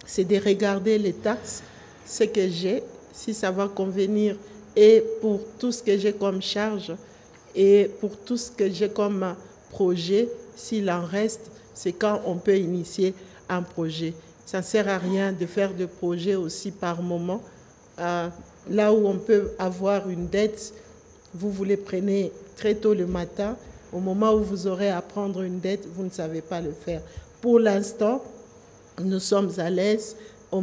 c'est de regarder les taxes, ce que j'ai, si ça va convenir, et pour tout ce que j'ai comme charge, et pour tout ce que j'ai comme projet, s'il en reste, c'est quand on peut initier un projet. Ça ne sert à rien de faire des projets aussi par moment. Là où on peut avoir une dette, vous les prenez très tôt le matin. Au moment où vous aurez à prendre une dette, vous ne savez pas le faire. Pour l'instant, nous sommes à l'aise. Le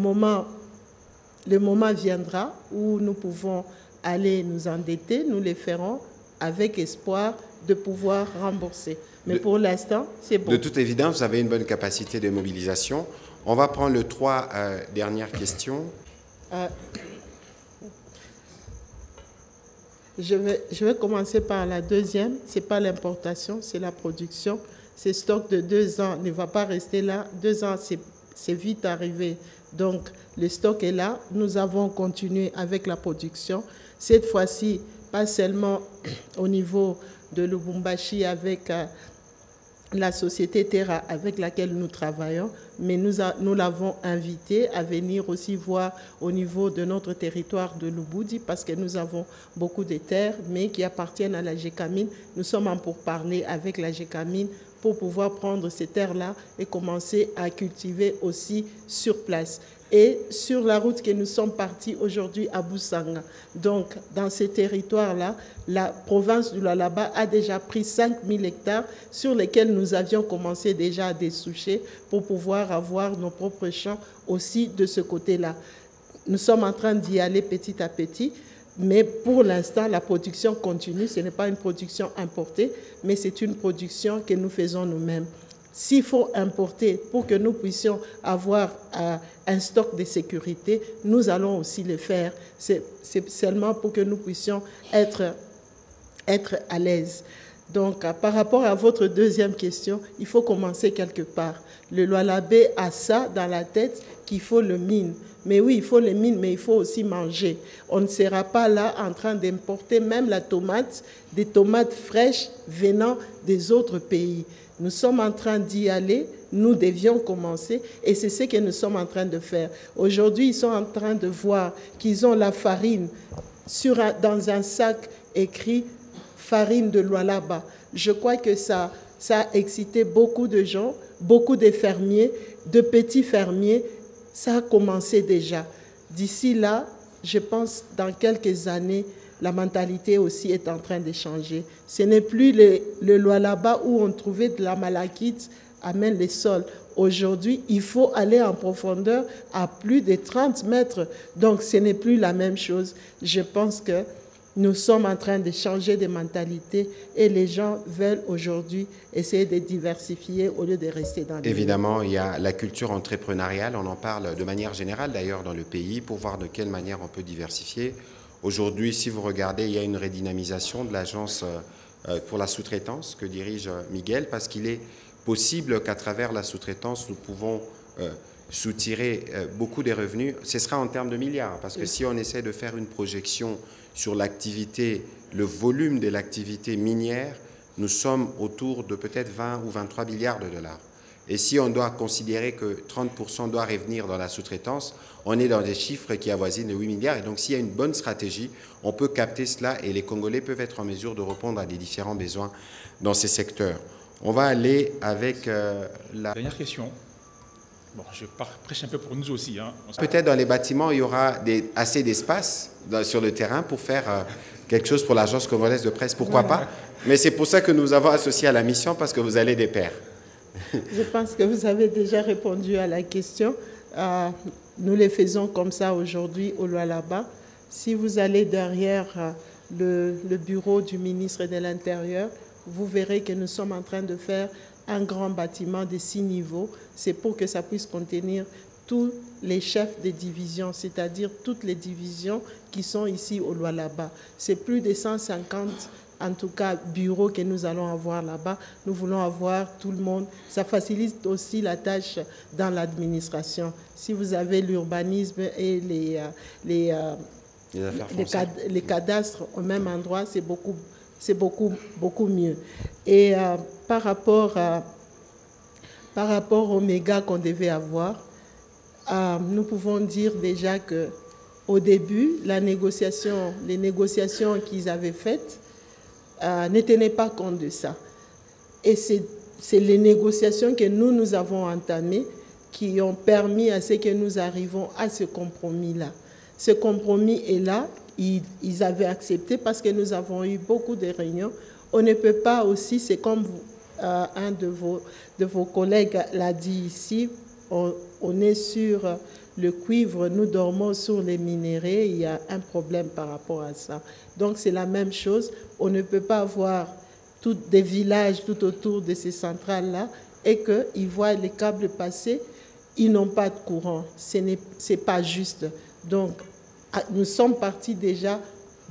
moment viendra où nous pouvons aller nous endetter, nous le ferons avec espoir de pouvoir rembourser. Mais pour l'instant, c'est bon. De toute évidence, vous avez une bonne capacité de mobilisation. On va prendre les 3 dernières questions. Je vais commencer par la deuxième. Ce n'est pas l'importation, c'est la production. Ce stock de 2 ans ne va pas rester là. 2 ans, c'est vite arrivé. Donc, le stock est là. Nous avons continué avec la production. Cette fois-ci, pas seulement au niveau de Lubumbashi avec la société Terra avec laquelle nous travaillons, mais nous l'avons invité à venir aussi voir au niveau de notre territoire de Lubudi parce que nous avons beaucoup de terres, mais qui appartiennent à la GECAMINE. Nous sommes en pourparlers avec la GECAMINE pour pouvoir prendre ces terres-là et commencer à cultiver aussi sur place. Et sur la route que nous sommes partis aujourd'hui à Boussanga. Donc, dans ces territoires-là, la province du Lualaba a déjà pris 5000 hectares sur lesquels nous avions commencé déjà à dessoucher pour pouvoir avoir nos propres champs aussi de ce côté-là. Nous sommes en train d'y aller petit à petit, mais pour l'instant, la production continue. Ce n'est pas une production importée, mais c'est une production que nous faisons nous-mêmes. S'il faut importer pour que nous puissions avoir un stock de sécurité, nous allons aussi le faire. C'est seulement pour que nous puissions être à l'aise. Donc, par rapport à votre deuxième question, il faut commencer quelque part. Le Lualabé a ça dans la tête qu'il faut le mine. Mais oui, il faut le mine, mais il faut aussi manger. On ne sera pas là en train d'importer même la tomate, des tomates fraîches venant des autres pays. Nous sommes en train d'y aller, nous devions commencer et c'est ce que nous sommes en train de faire. Aujourd'hui, ils sont en train de voir qu'ils ont la farine dans un sac écrit farine de Lualaba. Je crois que ça a excité beaucoup de gens, beaucoup de fermiers, de petits fermiers. Ça a commencé déjà. D'ici là, je pense dans quelques années, la mentalité aussi est en train de changer. Ce n'est plus le Lualaba où on trouvait de la malachite à même les sols. Aujourd'hui, il faut aller en profondeur à plus de 30 mètres. Donc, ce n'est plus la même chose. Je pense que nous sommes en train de changer de mentalité et les gens veulent aujourd'hui essayer de diversifier au lieu de rester dans les... Évidemment, il y a la culture entrepreneuriale, on en parle de manière générale d'ailleurs dans le pays pour voir de quelle manière on peut diversifier. Aujourd'hui, si vous regardez, il y a une redynamisation de l'agence pour la sous-traitance que dirige Miguel parce qu'il est possible qu'à travers la sous-traitance, nous pouvons soutirer beaucoup des revenus. Ce sera en termes de milliards parce que si on essaie de faire une projection sur l'activité, le volume de l'activité minière, nous sommes autour de peut-être 20 ou 23 milliards de dollars. Et si on doit considérer que 30% doit revenir dans la sous-traitance, on est dans des chiffres qui avoisinent les 8 milliards. Et donc, s'il y a une bonne stratégie, on peut capter cela et les Congolais peuvent être en mesure de répondre à des différents besoins dans ces secteurs. On va aller avec la... Dernière question. Bon, je prêche un peu pour nous aussi. Hein. Peut-être dans les bâtiments, il y aura assez d'espace sur le terrain pour faire quelque chose pour l'Agence congolaise de presse. Pourquoi pas? Mais c'est pour ça que nous avons associé à la mission, parce que vous allez des pairs. Je pense que vous avez déjà répondu à la question. Nous les faisons comme ça aujourd'hui au Lualaba. Si vous allez derrière le bureau du ministre de l'Intérieur, vous verrez que nous sommes en train de faire un grand bâtiment de 6 niveaux. C'est pour que ça puisse contenir tous les chefs de division, c'est-à-dire toutes les divisions qui sont ici au Lualaba. C'est plus de 150, en tout cas, bureaux que nous allons avoir là-bas. Nous voulons avoir tout le monde. Ça facilite aussi la tâche dans l'administration. Si vous avez l'urbanisme et les cadastres au même endroit, c'est beaucoup mieux. Et par rapport aux mégas qu'on devait avoir, nous pouvons dire déjà qu'au début, les négociations qu'ils avaient faites ne tenaient pas compte de ça. Et c'est les négociations que nous avons entamées qui ont permis à ce que nous arrivons à ce compromis-là. Ce compromis est là. Ils avaient accepté parce que nous avons eu beaucoup de réunions. On ne peut pas aussi, c'est comme un de vos collègues l'a dit ici, on est sur le cuivre, nous dormons sur les minerais, il y a un problème par rapport à ça. Donc c'est la même chose, on ne peut pas avoir des villages tout autour de ces centrales-là et qu'ils voient les câbles passer, ils n'ont pas de courant, ce n'est pas juste. Donc nous sommes partis déjà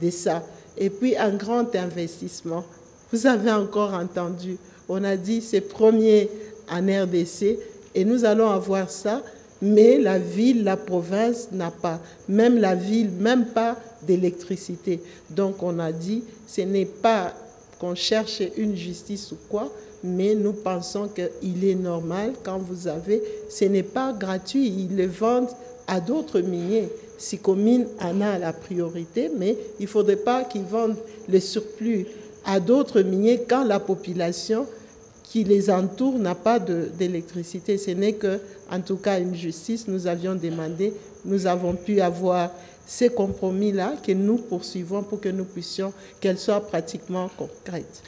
de ça. Et puis un grand investissement. Vous avez encore entendu, on a dit c'est premier en RDC et nous allons avoir ça, mais la ville, la province n'a pas. Même la ville, même pas d'électricité. Donc on a dit ce n'est pas qu'on cherche une justice ou quoi, mais nous pensons qu'il est normal quand vous avez, ce n'est pas gratuit, ils le vendent à d'autres miniers. Sicomine en a la priorité, mais il ne faudrait pas qu'ils vendent le surplus à d'autres miniers quand la population qui les entoure n'a pas d'électricité. Ce n'est que, en tout cas, une justice. Nous avions demandé, nous avons pu avoir ces compromis-là que nous poursuivons pour que nous puissions, qu'elles soient pratiquement concrètes.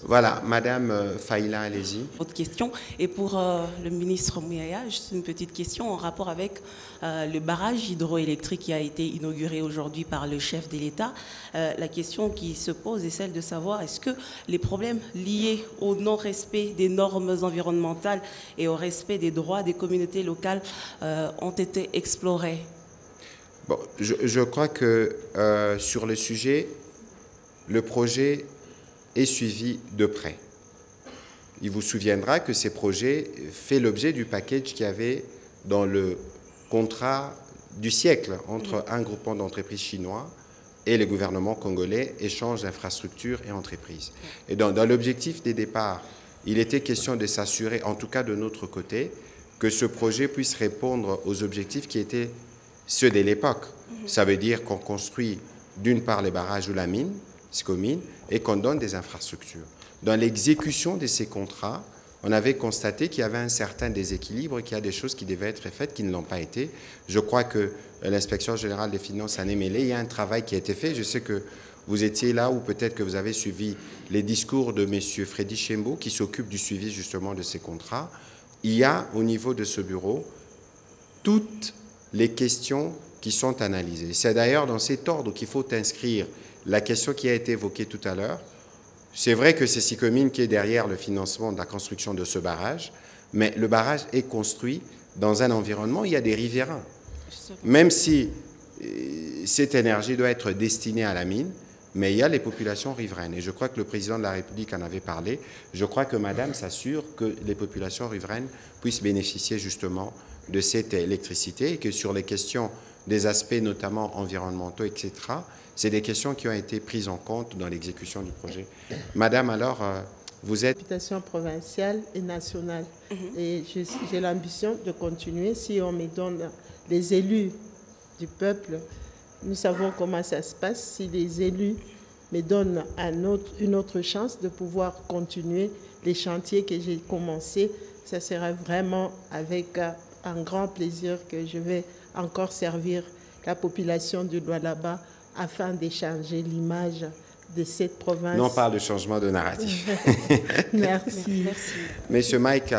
Voilà, Madame Faïla, allez-y. Autre question. Et pour le ministre Mouyaya, juste une petite question en rapport avec le barrage hydroélectrique qui a été inauguré aujourd'hui par le chef de l'État. La question qui se pose est celle de savoir est-ce que les problèmes liés au non-respect des normes environnementales et au respect des droits des communautés locales ont été explorés? Bon, je crois que sur le sujet, le projet est suivi de près. Il vous souviendra que ces projets font l'objet du package qu'il y avait dans le contrat du siècle entre un groupement d'entreprises chinois et le gouvernement congolais, échange d'infrastructures et entreprises. Et dans l'objectif des départs, il était question de s'assurer, en tout cas de notre côté, que ce projet puisse répondre aux objectifs qui étaient ceux de l'époque. Ça veut dire qu'on construit d'une part les barrages ou la mine, SCOMINE, et qu'on donne des infrastructures. Dans l'exécution de ces contrats, on avait constaté qu'il y avait un certain déséquilibre, qu'il y a des choses qui devaient être faites qui ne l'ont pas été. Je crois que l'inspection générale des finances en est mêlée. Il y a un travail qui a été fait. Je sais que vous étiez là ou peut-être que vous avez suivi les discours de M. Freddy Chembo qui s'occupe du suivi justement de ces contrats. Il y a au niveau de ce bureau toutes les questions qui sont analysées. C'est d'ailleurs dans cet ordre qu'il faut inscrire la question qui a été évoquée tout à l'heure. C'est vrai que c'est SICOMINE qui est derrière le financement de la construction de ce barrage, mais le barrage est construit dans un environnement où il y a des riverains. Même si cette énergie doit être destinée à la mine, mais il y a les populations riveraines. Et je crois que le président de la République en avait parlé. Je crois que Madame s'assure que les populations riveraines puissent bénéficier justement de cette électricité et que sur les questions des aspects notamment environnementaux, etc., c'est des questions qui ont été prises en compte dans l'exécution du projet. Madame, alors, vous êtes... Réputation provinciale et nationale. Et j'ai l'ambition de continuer. Si on me donne les élus du peuple, nous savons comment ça se passe. Si les élus me donnent une autre chance de pouvoir continuer les chantiers que j'ai commencés, ça sera vraiment avec un grand plaisir que je vais encore servir la population du Lualaba afin d'échanger l'image de cette province. Non, pas de changement de narratif. Merci. Monsieur Mike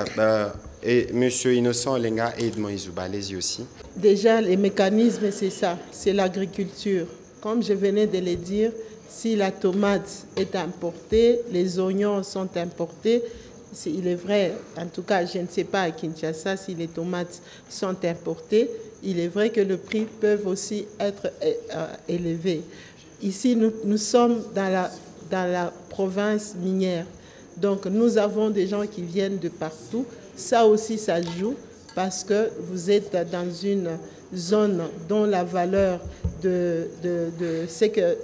et Monsieur Innocent Olenga et Edmond Izouba, allez-y aussi. Déjà, les mécanismes, c'est ça, c'est l'agriculture. Comme je venais de le dire, si la tomate est importée, les oignons sont importés, il est vrai, en tout cas, je ne sais pas à Kinshasa si les tomates sont importées, il est vrai que les prix peuvent aussi être élevés. Ici, nous sommes dans la province minière. Donc, nous avons des gens qui viennent de partout. Ça aussi, ça joue parce que vous êtes dans une zone dont la valeur de ce que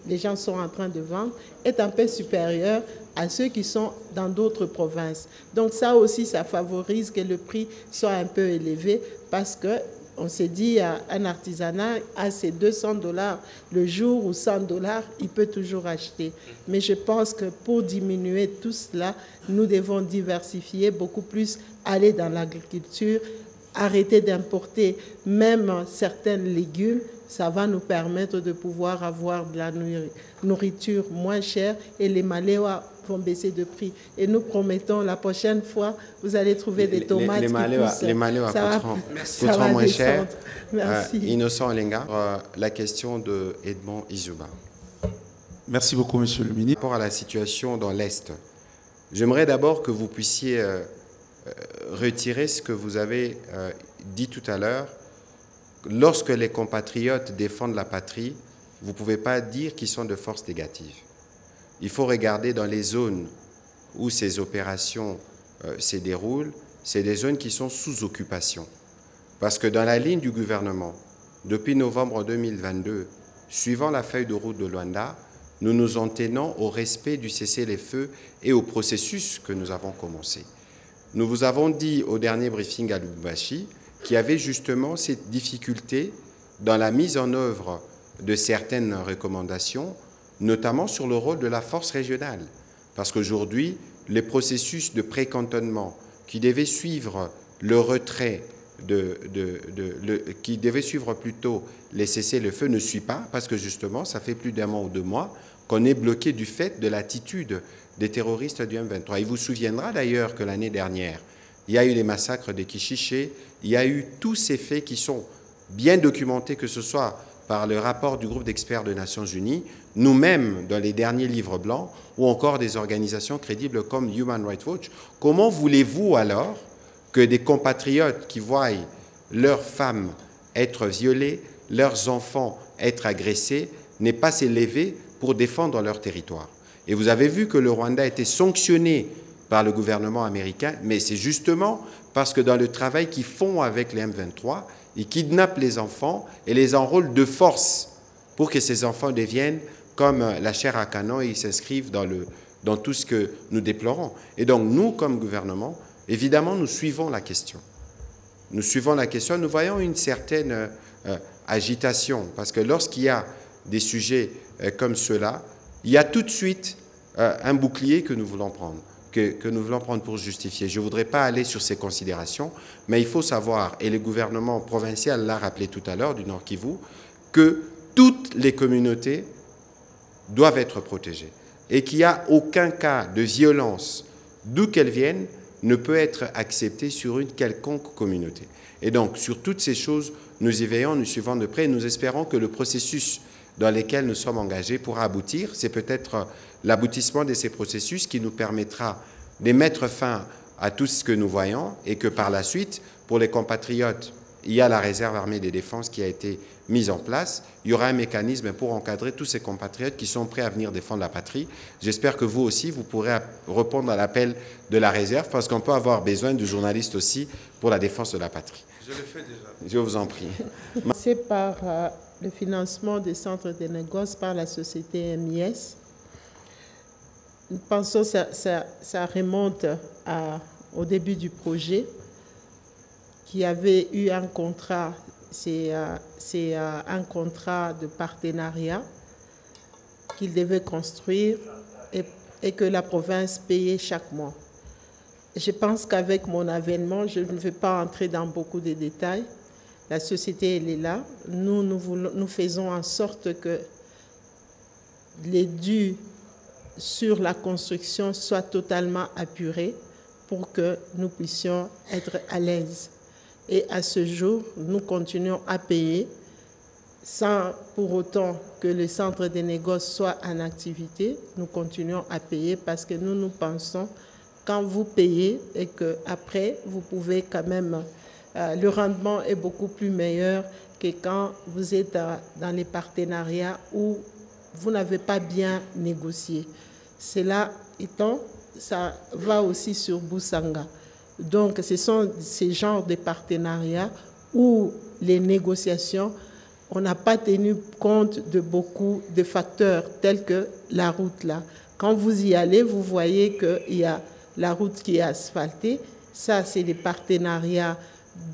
les gens sont en train de vendre est un peu supérieure à ceux qui sont dans d'autres provinces. Donc, ça aussi, ça favorise que le prix soit un peu élevé parce que on s'est dit, un artisanat, à ces $200 le jour ou $100, il peut toujours acheter. Mais je pense que pour diminuer tout cela, nous devons diversifier beaucoup plus, aller dans l'agriculture, arrêter d'importer même certains légumes. Ça va nous permettre de pouvoir avoir de la nourriture moins chère et les Maléwa vont baisser de prix. Et nous promettons, la prochaine fois, vous allez trouver des tomates les Maléwa coûteront moins cher. Merci. Innocent Olenga, la question de Edmond Izouba. Merci beaucoup, Monsieur le ministre. Par rapport à la situation dans l'Est, j'aimerais d'abord que vous puissiez retirer ce que vous avez dit tout à l'heure. Lorsque les compatriotes défendent la patrie, vous ne pouvez pas dire qu'ils sont de force négative. Il faut regarder dans les zones où ces opérations se déroulent, c'est des zones qui sont sous occupation. Parce que dans la ligne du gouvernement, depuis novembre 2022, suivant la feuille de route de Luanda, nous nous en tenons au respect du cessez-le-feu et au processus que nous avons commencé. Nous vous avons dit au dernier briefing à Lubumbashi qu'il y avait justement cette difficulté dans la mise en œuvre de certaines recommandations, notamment sur le rôle de la force régionale. Parce qu'aujourd'hui, les processus de précantonnement qui devaient suivre le retrait, qui devaient suivre plutôt les cessez-le-feu ne suit pas, parce que justement, ça fait plus d'un mois ou 2 mois qu'on est bloqué du fait de l'attitude des terroristes du M23. Il vous souviendra d'ailleurs que l'année dernière, il y a eu les massacres de Kichiché, il y a eu tous ces faits qui sont bien documentés, que ce soit par le rapport du groupe d'experts des Nations Unies, nous-mêmes dans les derniers livres blancs, ou encore des organisations crédibles comme Human Rights Watch. Comment voulez-vous alors que des compatriotes qui voient leurs femmes être violées, leurs enfants être agressés, n'aient pas s'élever pour défendre leur territoire? Et vous avez vu que le Rwanda a été sanctionné par le gouvernement américain, mais c'est justement parce que dans le travail qu'ils font avec les M23, ils kidnappent les enfants et les enrôlent de force pour que ces enfants deviennent comme la chair à canon et ils s'inscrivent dans tout ce que nous déplorons. Et donc nous, comme gouvernement, évidemment, nous suivons la question. Nous suivons la question, nous voyons une certaine agitation, parce que lorsqu'il y a des sujets comme ceux-là, il y a tout de suite un bouclier que nous voulons prendre, que nous voulons prendre pour justifier. Je ne voudrais pas aller sur ces considérations, mais il faut savoir, et le gouvernement provincial l'a rappelé tout à l'heure, du Nord Kivu, que toutes les communautés doivent être protégées et qu'il n'y a aucun cas de violence, d'où qu'elle vienne, ne peut être accepté sur une quelconque communauté. Et donc, sur toutes ces choses, nous y veillons, nous suivons de près et nous espérons que le processus dans lequel nous sommes engagés pourra aboutir. C'est peut-être l'aboutissement de ces processus qui nous permettra de mettre fin à tout ce que nous voyons et que par la suite, pour les compatriotes, il y a la réserve armée de défense qui a été mise en place. Il y aura un mécanisme pour encadrer tous ces compatriotes qui sont prêts à venir défendre la patrie. J'espère que vous aussi, vous pourrez répondre à l'appel de la réserve parce qu'on peut avoir besoin de journalistes aussi pour la défense de la patrie. Je le fais déjà. Je vous en prie. C'est par le financement des centres de négoce par la société MIS. Nous pensons que ça remonte au début du projet qui avait eu un contrat, c'est un contrat de partenariat qu'il devait construire et que la province payait chaque mois. Je pense qu'avec mon avènement, je ne vais pas entrer dans beaucoup de détails. La société, elle est là. Nous faisons en sorte que les dus sur la construction soient totalement apurés pour que nous puissions être à l'aise. Et à ce jour, nous continuons à payer sans pour autant que le centre de négoce soit en activité. Nous continuons à payer parce que nous pensons quand vous payez et qu'après, vous pouvez quand même... le rendement est beaucoup plus meilleur que quand vous êtes dans les partenariats où vous n'avez pas bien négocié. Cela étant, ça va aussi sur Boussanga. Donc, ce sont ces genres de partenariats où les négociations, on n'a pas tenu compte de beaucoup de facteurs tels que la route là. Quand vous y allez, vous voyez qu'il y a la route qui est asphaltée. Ça, c'est les partenariats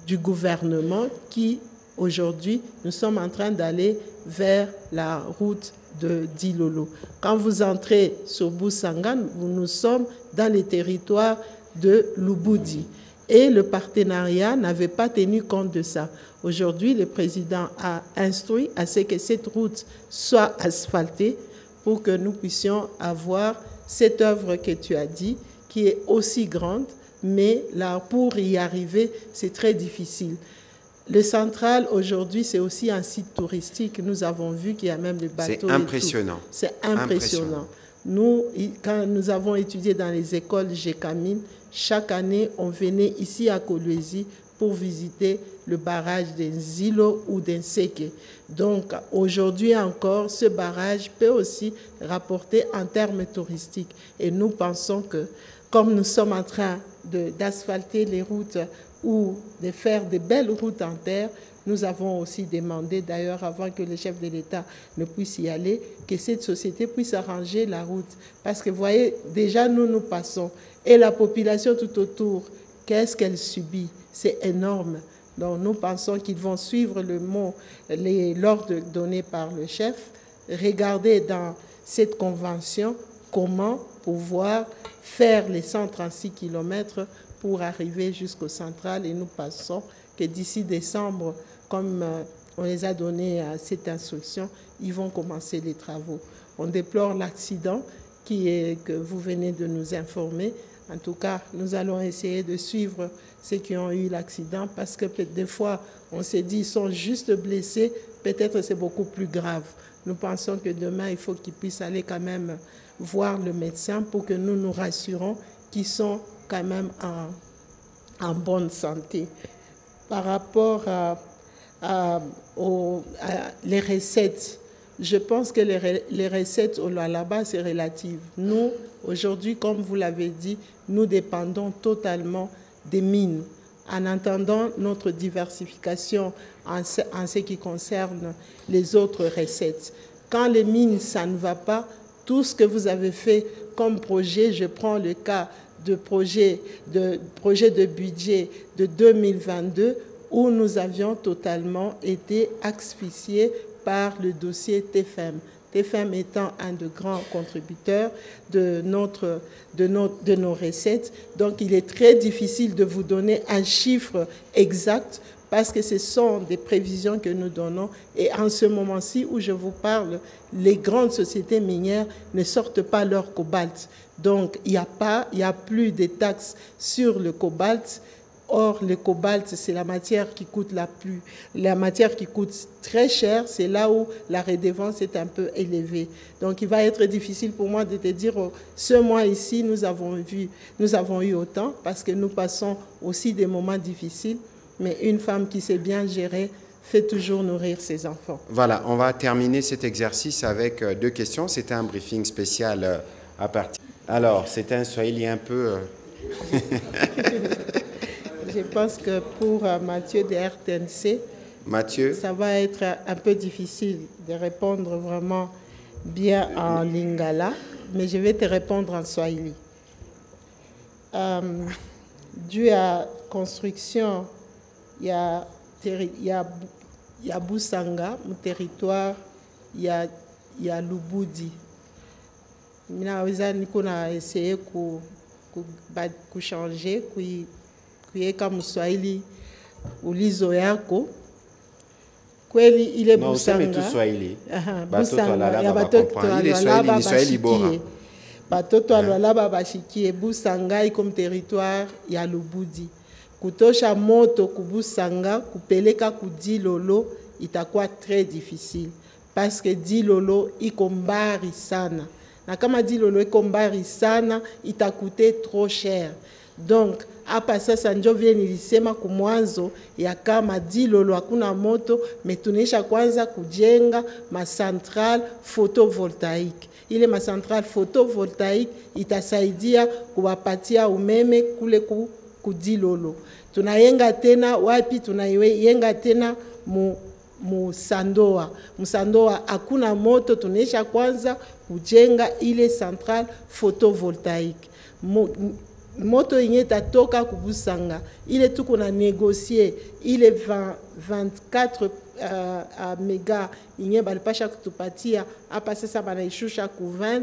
du gouvernement qui, aujourd'hui, nous sommes en train d'aller vers la route de Dilolo. Quand vous entrez sur Boussanga, nous sommes dans les territoires de Lubudi. Et le partenariat n'avait pas tenu compte de ça. Aujourd'hui, le président a instruit à ce que cette route soit asphaltée pour que nous puissions avoir cette œuvre que tu as dit, qui est aussi grande, mais là, pour y arriver, c'est très difficile. Le central, aujourd'hui, c'est aussi un site touristique. Nous avons vu qu'il y a même des bateaux. C'est impressionnant. C'est impressionnant. Nous, quand nous avons étudié dans les écoles GECAMIN, chaque année, on venait ici à Kolwezi pour visiter le barrage d'Enzilo ou d'Enseke. Donc, aujourd'hui encore, ce barrage peut aussi rapporter en termes touristiques. Et nous pensons que, comme nous sommes en train d'asphalter les routes ou de faire de belles routes en terre, nous avons aussi demandé, d'ailleurs, avant que le chef de l'État ne puisse y aller, que cette société puisse arranger la route. Parce que, vous voyez, déjà, nous passons. Et la population tout autour, qu'est-ce qu'elle subit? C'est énorme. Donc, nous pensons qu'ils vont suivre l'ordre donné par le chef, regarder dans cette convention comment pouvoir faire les 136 km pour arriver jusqu'au central. Et nous pensons que d'ici décembre, comme on les a donné cette instruction, ils vont commencer les travaux. On déplore l'accident que vous venez de nous informer. En tout cas, nous allons essayer de suivre ceux qui ont eu l'accident parce que des fois, on s'est dit qu'ils sont juste blessés, peut-être c'est beaucoup plus grave. Nous pensons que demain, il faut qu'ils puissent aller quand même voir le médecin pour que nous nous rassurons qu'ils sont quand même en bonne santé. Par rapport les recettes je pense que les recettes au Lualaba, c'est relatif. Nous, aujourd'hui, comme vous l'avez dit, nous dépendons totalement des mines. En attendant notre diversification en ce qui concerne les autres recettes. Quand les mines, ça ne va pas, tout ce que vous avez fait comme projet, je prends le cas de projet de budget de 2022, où nous avions totalement été asphyxiés par le dossier TFM. TFM étant un de grands contributeurs de nos recettes. Donc, il est très difficile de vous donner un chiffre exact parce que ce sont des prévisions que nous donnons. Et en ce moment-ci où je vous parle, les grandes sociétés minières ne sortent pas leur cobalt. Donc, il n'y a plus de taxes sur le cobalt. Or, le cobalt, c'est la matière qui coûte très cher. C'est là où la redevance est un peu élevée. Donc, il va être difficile pour moi de te dire, ce mois ici, nous avons eu autant, parce que nous passons aussi des moments difficiles. Mais une femme qui sait bien gérer fait toujours nourrir ses enfants. Voilà, on va terminer cet exercice avec 2 questions. C'était un briefing spécial à partir. Alors, c'était un Swahili un peu... Je pense que pour Mathieu de RTNC, ça va être un peu difficile de répondre vraiment bien en lingala, mais je vais te répondre en Swahili. Dû à construction, il y a Busanga, mon territoire, il y a Lubudi. On a essayé de changer, kuiweka Mswahili ulizo yako kweli ile no, Busanga Busanga ya batoto Lualaba bashikie batoto Lualaba bashikie Busanga iko territoire ya Lubudi kutosha moto kubusanga kupeleka ku Dilolo itakuwa très difficile parce que Dilolo iko mbari sana na kama Dilolo iko mbari sana itakuté trop cher. Donc, hapa sasa ndio vile nilisema kumwanzo ya kama Dilolo hakuna moto, metunisha kwanza kujenga macentral photovoltaique. Ile macentral photovoltaique itasaidia kuwapatia umeme kule ku Dilolo. Tunayenga tena wapi? Tunayenga tena Musandoa. Musandoa hakuna moto, tunisha kwanza kujenga ile central photovoltaique. Moto yenye tatoka kubusanga ile tuko na négocier ile 24 mega yenye balipasha kutupatia hapa sasa banaishusha ku 20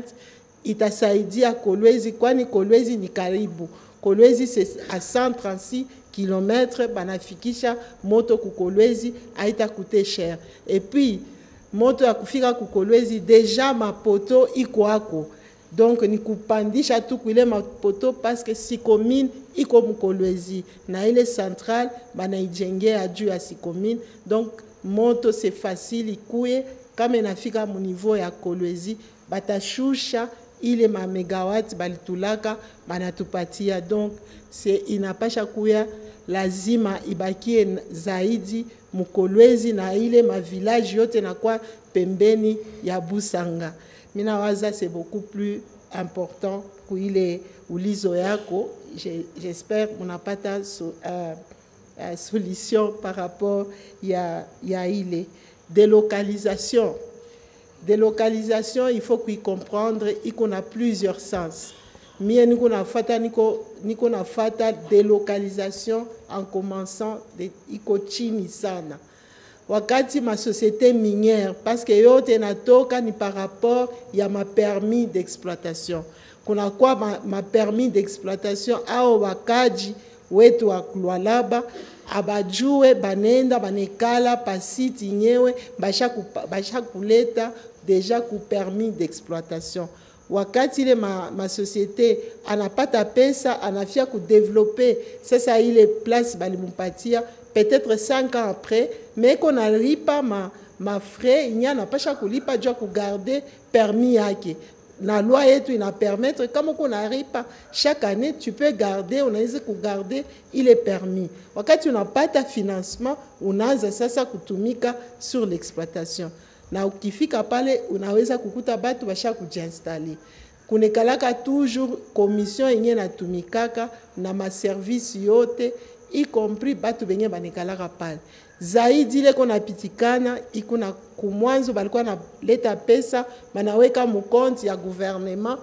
itasaidia Kolwezi kwani Kolwezi ni karibu. Kolwezi c'est à 136 km banafikisha moto ku Kolwezi haita coûter cher. Et puis moto ya kufika ku Kolwezi déjà mapoto iko ako. Donc, ni kupandisha tu kuile mapoto parce que si commune iko Kolwezi na ile centrale banaijengea juu ya si commune. Donc, moto c'est facile ikuye kama inafika mu niveau ya Kolwezi batashusha ile ma megawatt balitulaka banatupatia. Donc, c'est inapasha kuya lazima ibakie zaidi mu Kolwezi na ile ma village yote na kwa pembeni ya Busanga. Minawaza c'est beaucoup plus important kuile ulizo yako. J'espère qu'on n'a pas ta solution par rapport ya ile délocalisation. Délocalisation, il faut qu'il comprendre qu'on a plusieurs sens. Mie niko na fata délocalisation en commençant de iko chini sana. Wakati ma société minière parce que yote natoka ni par rapport ya ma permis d'exploitation. Kuna kwa ma permis d'exploitation ao wakaji wetu wa Lualaba abajue banenda banekala pasiti nyewe basha kuleta déjà ku permis d'exploitation. Wakati ile ma société anapata pesa anafia ku développer sasa ile place balimupatia peut-être 5 ans après, mais qu'on a lipa ma frais, il n'y a pas chaque lipa déjà pour garder permis yake. La loi est une à permettre, comme on n'arrive pas chaque année, tu peux garder, on a dit que garder, il est permis. Quand tu n'as pas ta financement, on a ça kutumika sur l'exploitation. na ukifika pale unaweza kukuta batu basha kujiinstaller. Kunekalaka toujours commission yenye natumikaka na maservisi yote, y compris batu benye banekalaka pale. Zaidi ile kona pitikana, ikuna kumwanzo balikuwa na leta pesa, banaweka mukonti ya gouvernement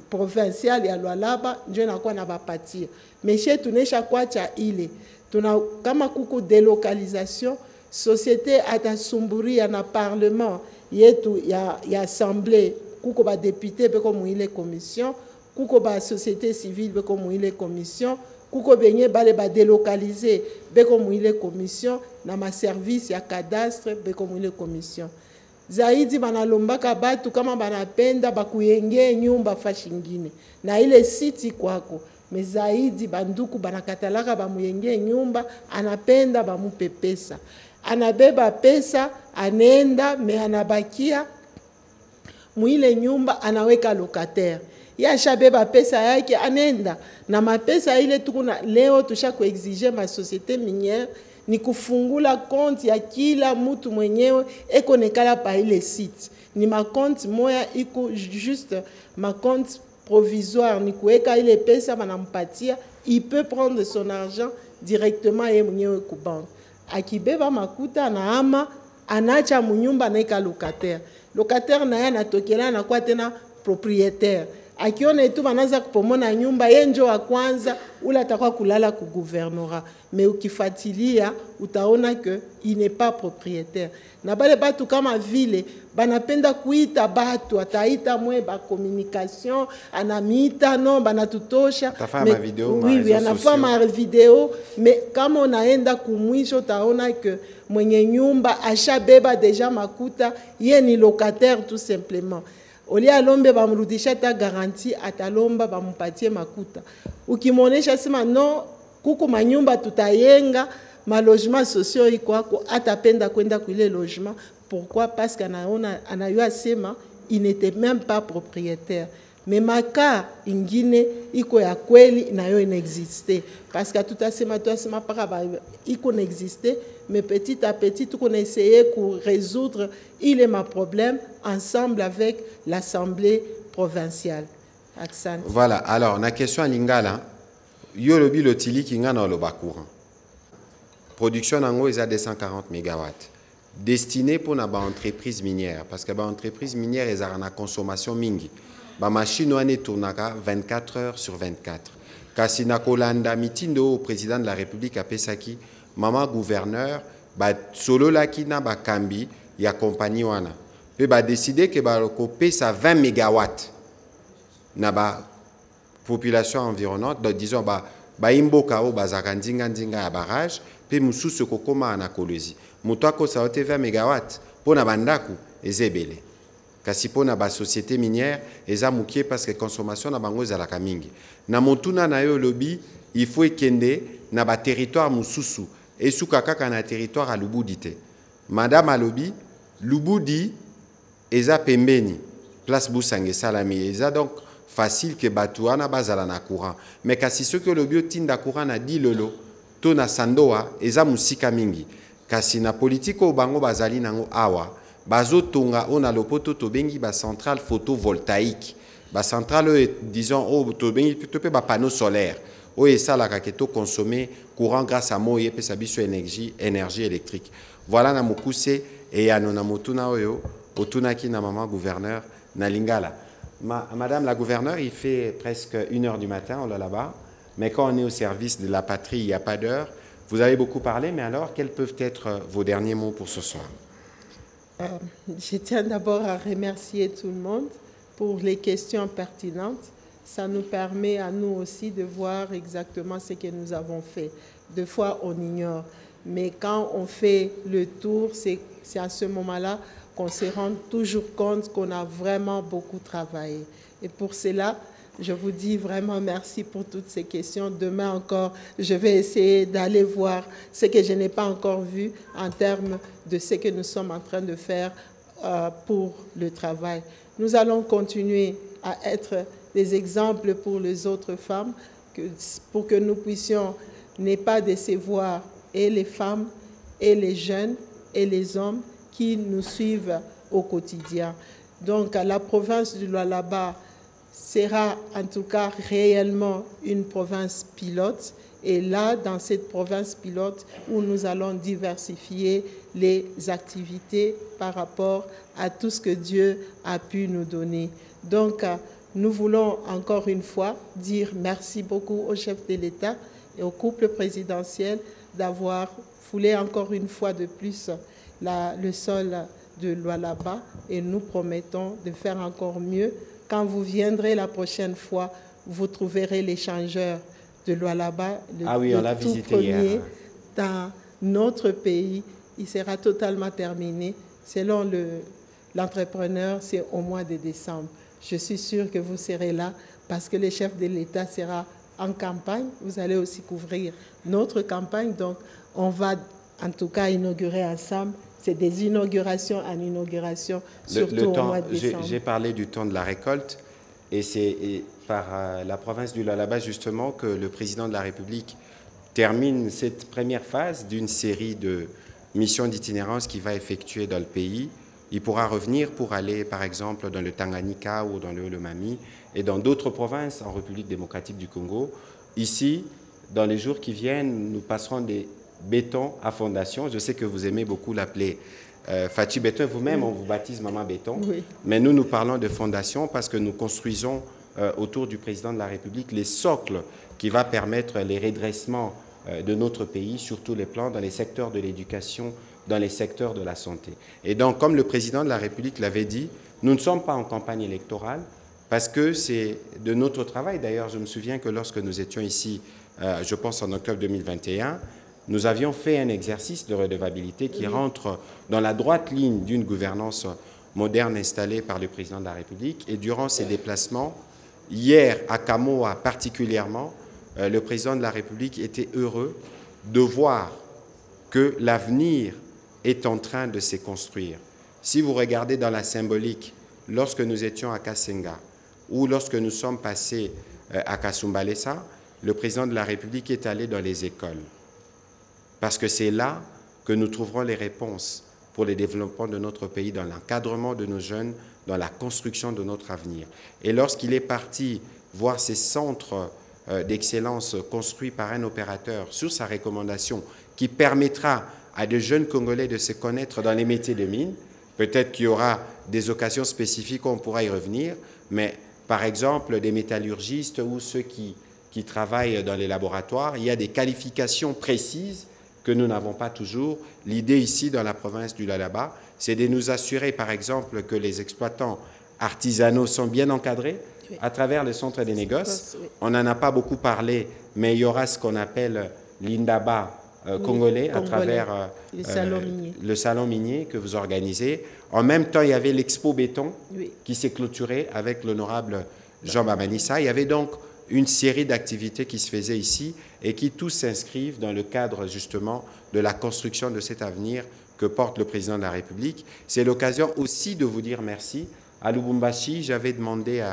provincial ya Lualaba, njo nakuwa na bapatia. Meshe tunesha kwacha ile. Tuna kama kuku délocalisation, société atasumburia na parlement yetu ya assemblée, kuko ba député beko muile commission, kuko ba société civile beko muile commission, kuko benye bale ba délocaliser beko muile commission, na ma service ya cadastre beko muile commission. Zaidi banalombaka batu kama banapenda bakuyenge nyumba fashingine na ile siti kwako. Mezaidi banduku banakatalaka bamuyenge nyumba, anapenda bamupe pesa. Anabeba pesa, anenda, me anabakia muile nyumba, anaweka locataire. Yasha beba pesa yake, anenda. Na mapesa ile tukuna leo tusha kuexige ma société minière, ni kufungula konti ya kila mutu mwenyewe eko nekala pa ile site. Ni ma konti moya iko juste ma konti provisoire, ni kuweka ile pesa banampatia, il peut prendre son argent directement ye mwenyewe ku banque. Akibeba makuta na ama anacha munyumba na eka locataire. Locataire na ya natokela na kwa tena propriétaire. Akiona etu banaza kupomona nyumba yenjo wa kwanza ula takwa kulala ku gouvernorat, mais ukifatilia utaona que il n'est pas propriétaire. Na bale batu kama vile banapenda kuita batu, ataita mwe ba communication, anamita no banatutosha, oui anafanya video, mais kama unaenda kumwisho utaona que mwenye nyumba ashabeba deja makuta, ye ni locataire tout simplement. Oli alombe bamrudisha ta garantie, atalomba bamupatie makuta. Ukimonesha sema no kuku manyumba tutayenga, ma logement sociaux ikwako, atapenda kwenda kuile logement. Pourquoi? Parce qu'anayoa sema il n'était même pas propriétaire. Mais maka ingine iko ya kweli nayo inexiste. Parce que tout à sema para iko n'existe, mais petit à petit tout qu'on essayé pour résoudre il est ma problème ensemble avec l'Assemblée provinciale. Accent. Voilà, alors la question à Lingala, yo lobi lotili kinga na loba courant. Production nango est à 240 MW. Destiné pour na ba entreprise minière, parce que ba entreprise minière est à la consommation mingi. Ba machine wane tournaka 24 heures sur 24. Kasi na kolanda mitindo au président de la République à Pesaki, maman gouverneur, ba solo la kina ba kambi ya compagnie wana. Pe ba décider que ba kopé sa 20 MW na ba population environnante, donc disons ba imboka o bazaka ndinga ya barrage, pe mususu kokoma na Kolwezi. Mutu akosa ote 20 MW pona bandaku ezebele. Kasi pona ba société minière eza mukie parce que consommation na bango ezalaka mingi. Na motuna na yo lobby, il faut ekende na ba territoire mususu esuka kaka na territoire a Lubudi te. Madame Alobi, Lubudi eza pembeni, place Busange Salami, eza donc facile que batuana bazala na courant. Mais kasi ceux que le biotinda courant na di lolo, to na sandoa eza musika mingi. Kasi na politiko bango bazali nango awa, bazo tonga ona lopoto to bengi ba centrale photovoltaïque. Ba centrale disons o to bengi to pe ba panneau solaire. O esala ka keto consommer courant grâce à moye pe sabiso énergie électrique. Voilà na mukuse et ya nona motuna oyo, otunaki na maman gouverneur na Lingala. Madame la gouverneure, il fait presque 1h du matin, on est là-bas. Mais quand on est au service de la patrie, il n'y a pas d'heure. Vous avez beaucoup parlé, mais alors, quels peuvent être vos derniers mots pour ce soir? Je tiens d'abord à remercier tout le monde pour les questions pertinentes. Ça nous permet à nous aussi de voir exactement ce que nous avons fait. Des fois, on ignore. Mais quand on fait le tour, c'est à ce moment-là qu'on se rend toujours compte qu'on a vraiment beaucoup travaillé. Et pour cela, je vous dis vraiment merci pour toutes ces questions. Demain encore, je vais essayer d'aller voir ce que je n'ai pas encore vu en termes de ce que nous sommes en train de faire pour le travail. Nous allons continuer à être des exemples pour les autres femmes, pour que nous puissions ne pas décevoir et les femmes, et les jeunes, et les hommes qui nous suivent au quotidien. Donc la province du Lualaba sera en tout cas réellement une province pilote. Et là, dans cette province pilote, où nous allons diversifier les activités par rapport à tout ce que Dieu a pu nous donner. Donc, nous voulons encore une fois dire merci beaucoup au chef de l'État et au couple présidentiel d'avoir foulé encore une fois de plus le sol de Lualaba, et nous promettons de faire encore mieux. Quand vous viendrez la prochaine fois, vous trouverez l'échangeur de Lualaba, le tout premier dans notre pays. Il sera totalement terminé. Selon l'entrepreneur, c'est au mois de décembre. Je suis sûre que vous serez là parce que le chef de l'État sera en campagne. Vous allez aussi couvrir notre campagne. Donc, on va en tout cas inaugurer ensemble. C'est des inaugurations en inauguration, surtout au mois de décembre. J'ai parlé du temps de la récolte, et c'est par la province du Lualaba justement que le président de la République termine cette première phase d'une série de missions d'itinérance qu'il va effectuer dans le pays. Il pourra revenir pour aller par exemple dans le Tanganyika ou dans le Lomami et dans d'autres provinces en République démocratique du Congo. Ici, dans les jours qui viennent, nous passerons des béton à fondation. Je sais que vous aimez beaucoup l'appeler Fachi Béton. Vous-même, on vous baptise Maman Béton. Oui. Mais nous parlons de fondation parce que nous construisons autour du président de la République les socles qui va permettre les redressements de notre pays sur tous les plans, dans les secteurs de l'éducation, dans les secteurs de la santé. Et donc, comme le président de la République l'avait dit, nous ne sommes pas en campagne électorale parce que c'est de notre travail. D'ailleurs, je me souviens que lorsque nous étions ici, je pense en octobre 2021, nous avions fait un exercice de redevabilité qui rentre dans la droite ligne d'une gouvernance moderne installée par le président de la République. Et durant ces déplacements, hier à Kamoa particulièrement, le président de la République était heureux de voir que l'avenir est en train de se construire. Si vous regardez dans la symbolique, lorsque nous étions à Kasenga ou lorsque nous sommes passés à Kasumbalesa, le président de la République est allé dans les écoles. Parce que c'est là que nous trouverons les réponses pour le développement de notre pays, dans l'encadrement de nos jeunes, dans la construction de notre avenir. Et lorsqu'il est parti voir ces centres d'excellence construits par un opérateur sur sa recommandation, qui permettra à de jeunes Congolais de se connaître dans les métiers de mine, peut-être qu'il y aura des occasions spécifiques où on pourra y revenir, mais par exemple des métallurgistes ou ceux qui travaillent dans les laboratoires, il y a des qualifications précises que nous n'avons pas toujours. L'idée ici, dans la province du Lualaba, c'est de nous assurer, par exemple, que les exploitants artisanaux sont bien encadrés à travers le centre des négoces. On n'en a pas beaucoup parlé, mais il y aura ce qu'on appelle l'Indaba congolais à travers le salon minier que vous organisez. En même temps, il y avait l'Expo Béton qui s'est clôturé avec l'honorable Jean Bamanissa. Il y avait donc une série d'activités qui se faisaient ici et qui tous s'inscrivent dans le cadre justement de la construction de cet avenir que porte le président de la République. C'est l'occasion aussi de vous dire merci. À Lubumbashi, j'avais demandé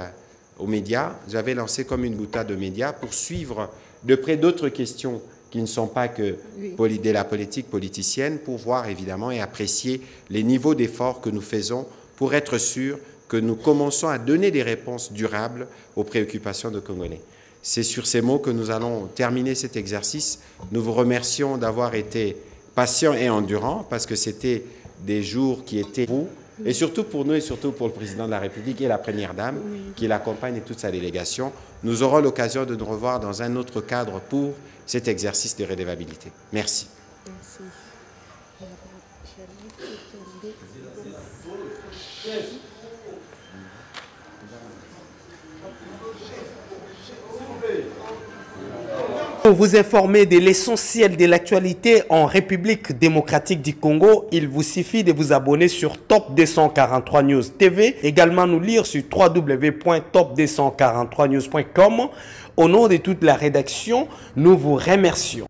aux médias, j'avais lancé comme une boutade de médias pour suivre de près d'autres questions qui ne sont pas que de la politique politicienne, pour voir évidemment et apprécier les niveaux d'efforts que nous faisons pour être sûrs que nous commençons à donner des réponses durables aux préoccupations de Congolais. C'est sur ces mots que nous allons terminer cet exercice. Nous vous remercions d'avoir été patients et endurants, parce que c'était des jours qui étaient vous, et surtout pour nous et surtout pour le président de la République et la première dame qui l'accompagne et toute sa délégation. Nous aurons l'occasion de nous revoir dans un autre cadre pour cet exercice de redevabilité. Merci. Merci. Pour vous informer de l'essentiel de l'actualité en République démocratique du Congo, il vous suffit de vous abonner sur Top 243 News TV, également nous lire sur www.top243news.com. Au nom de toute la rédaction, nous vous remercions.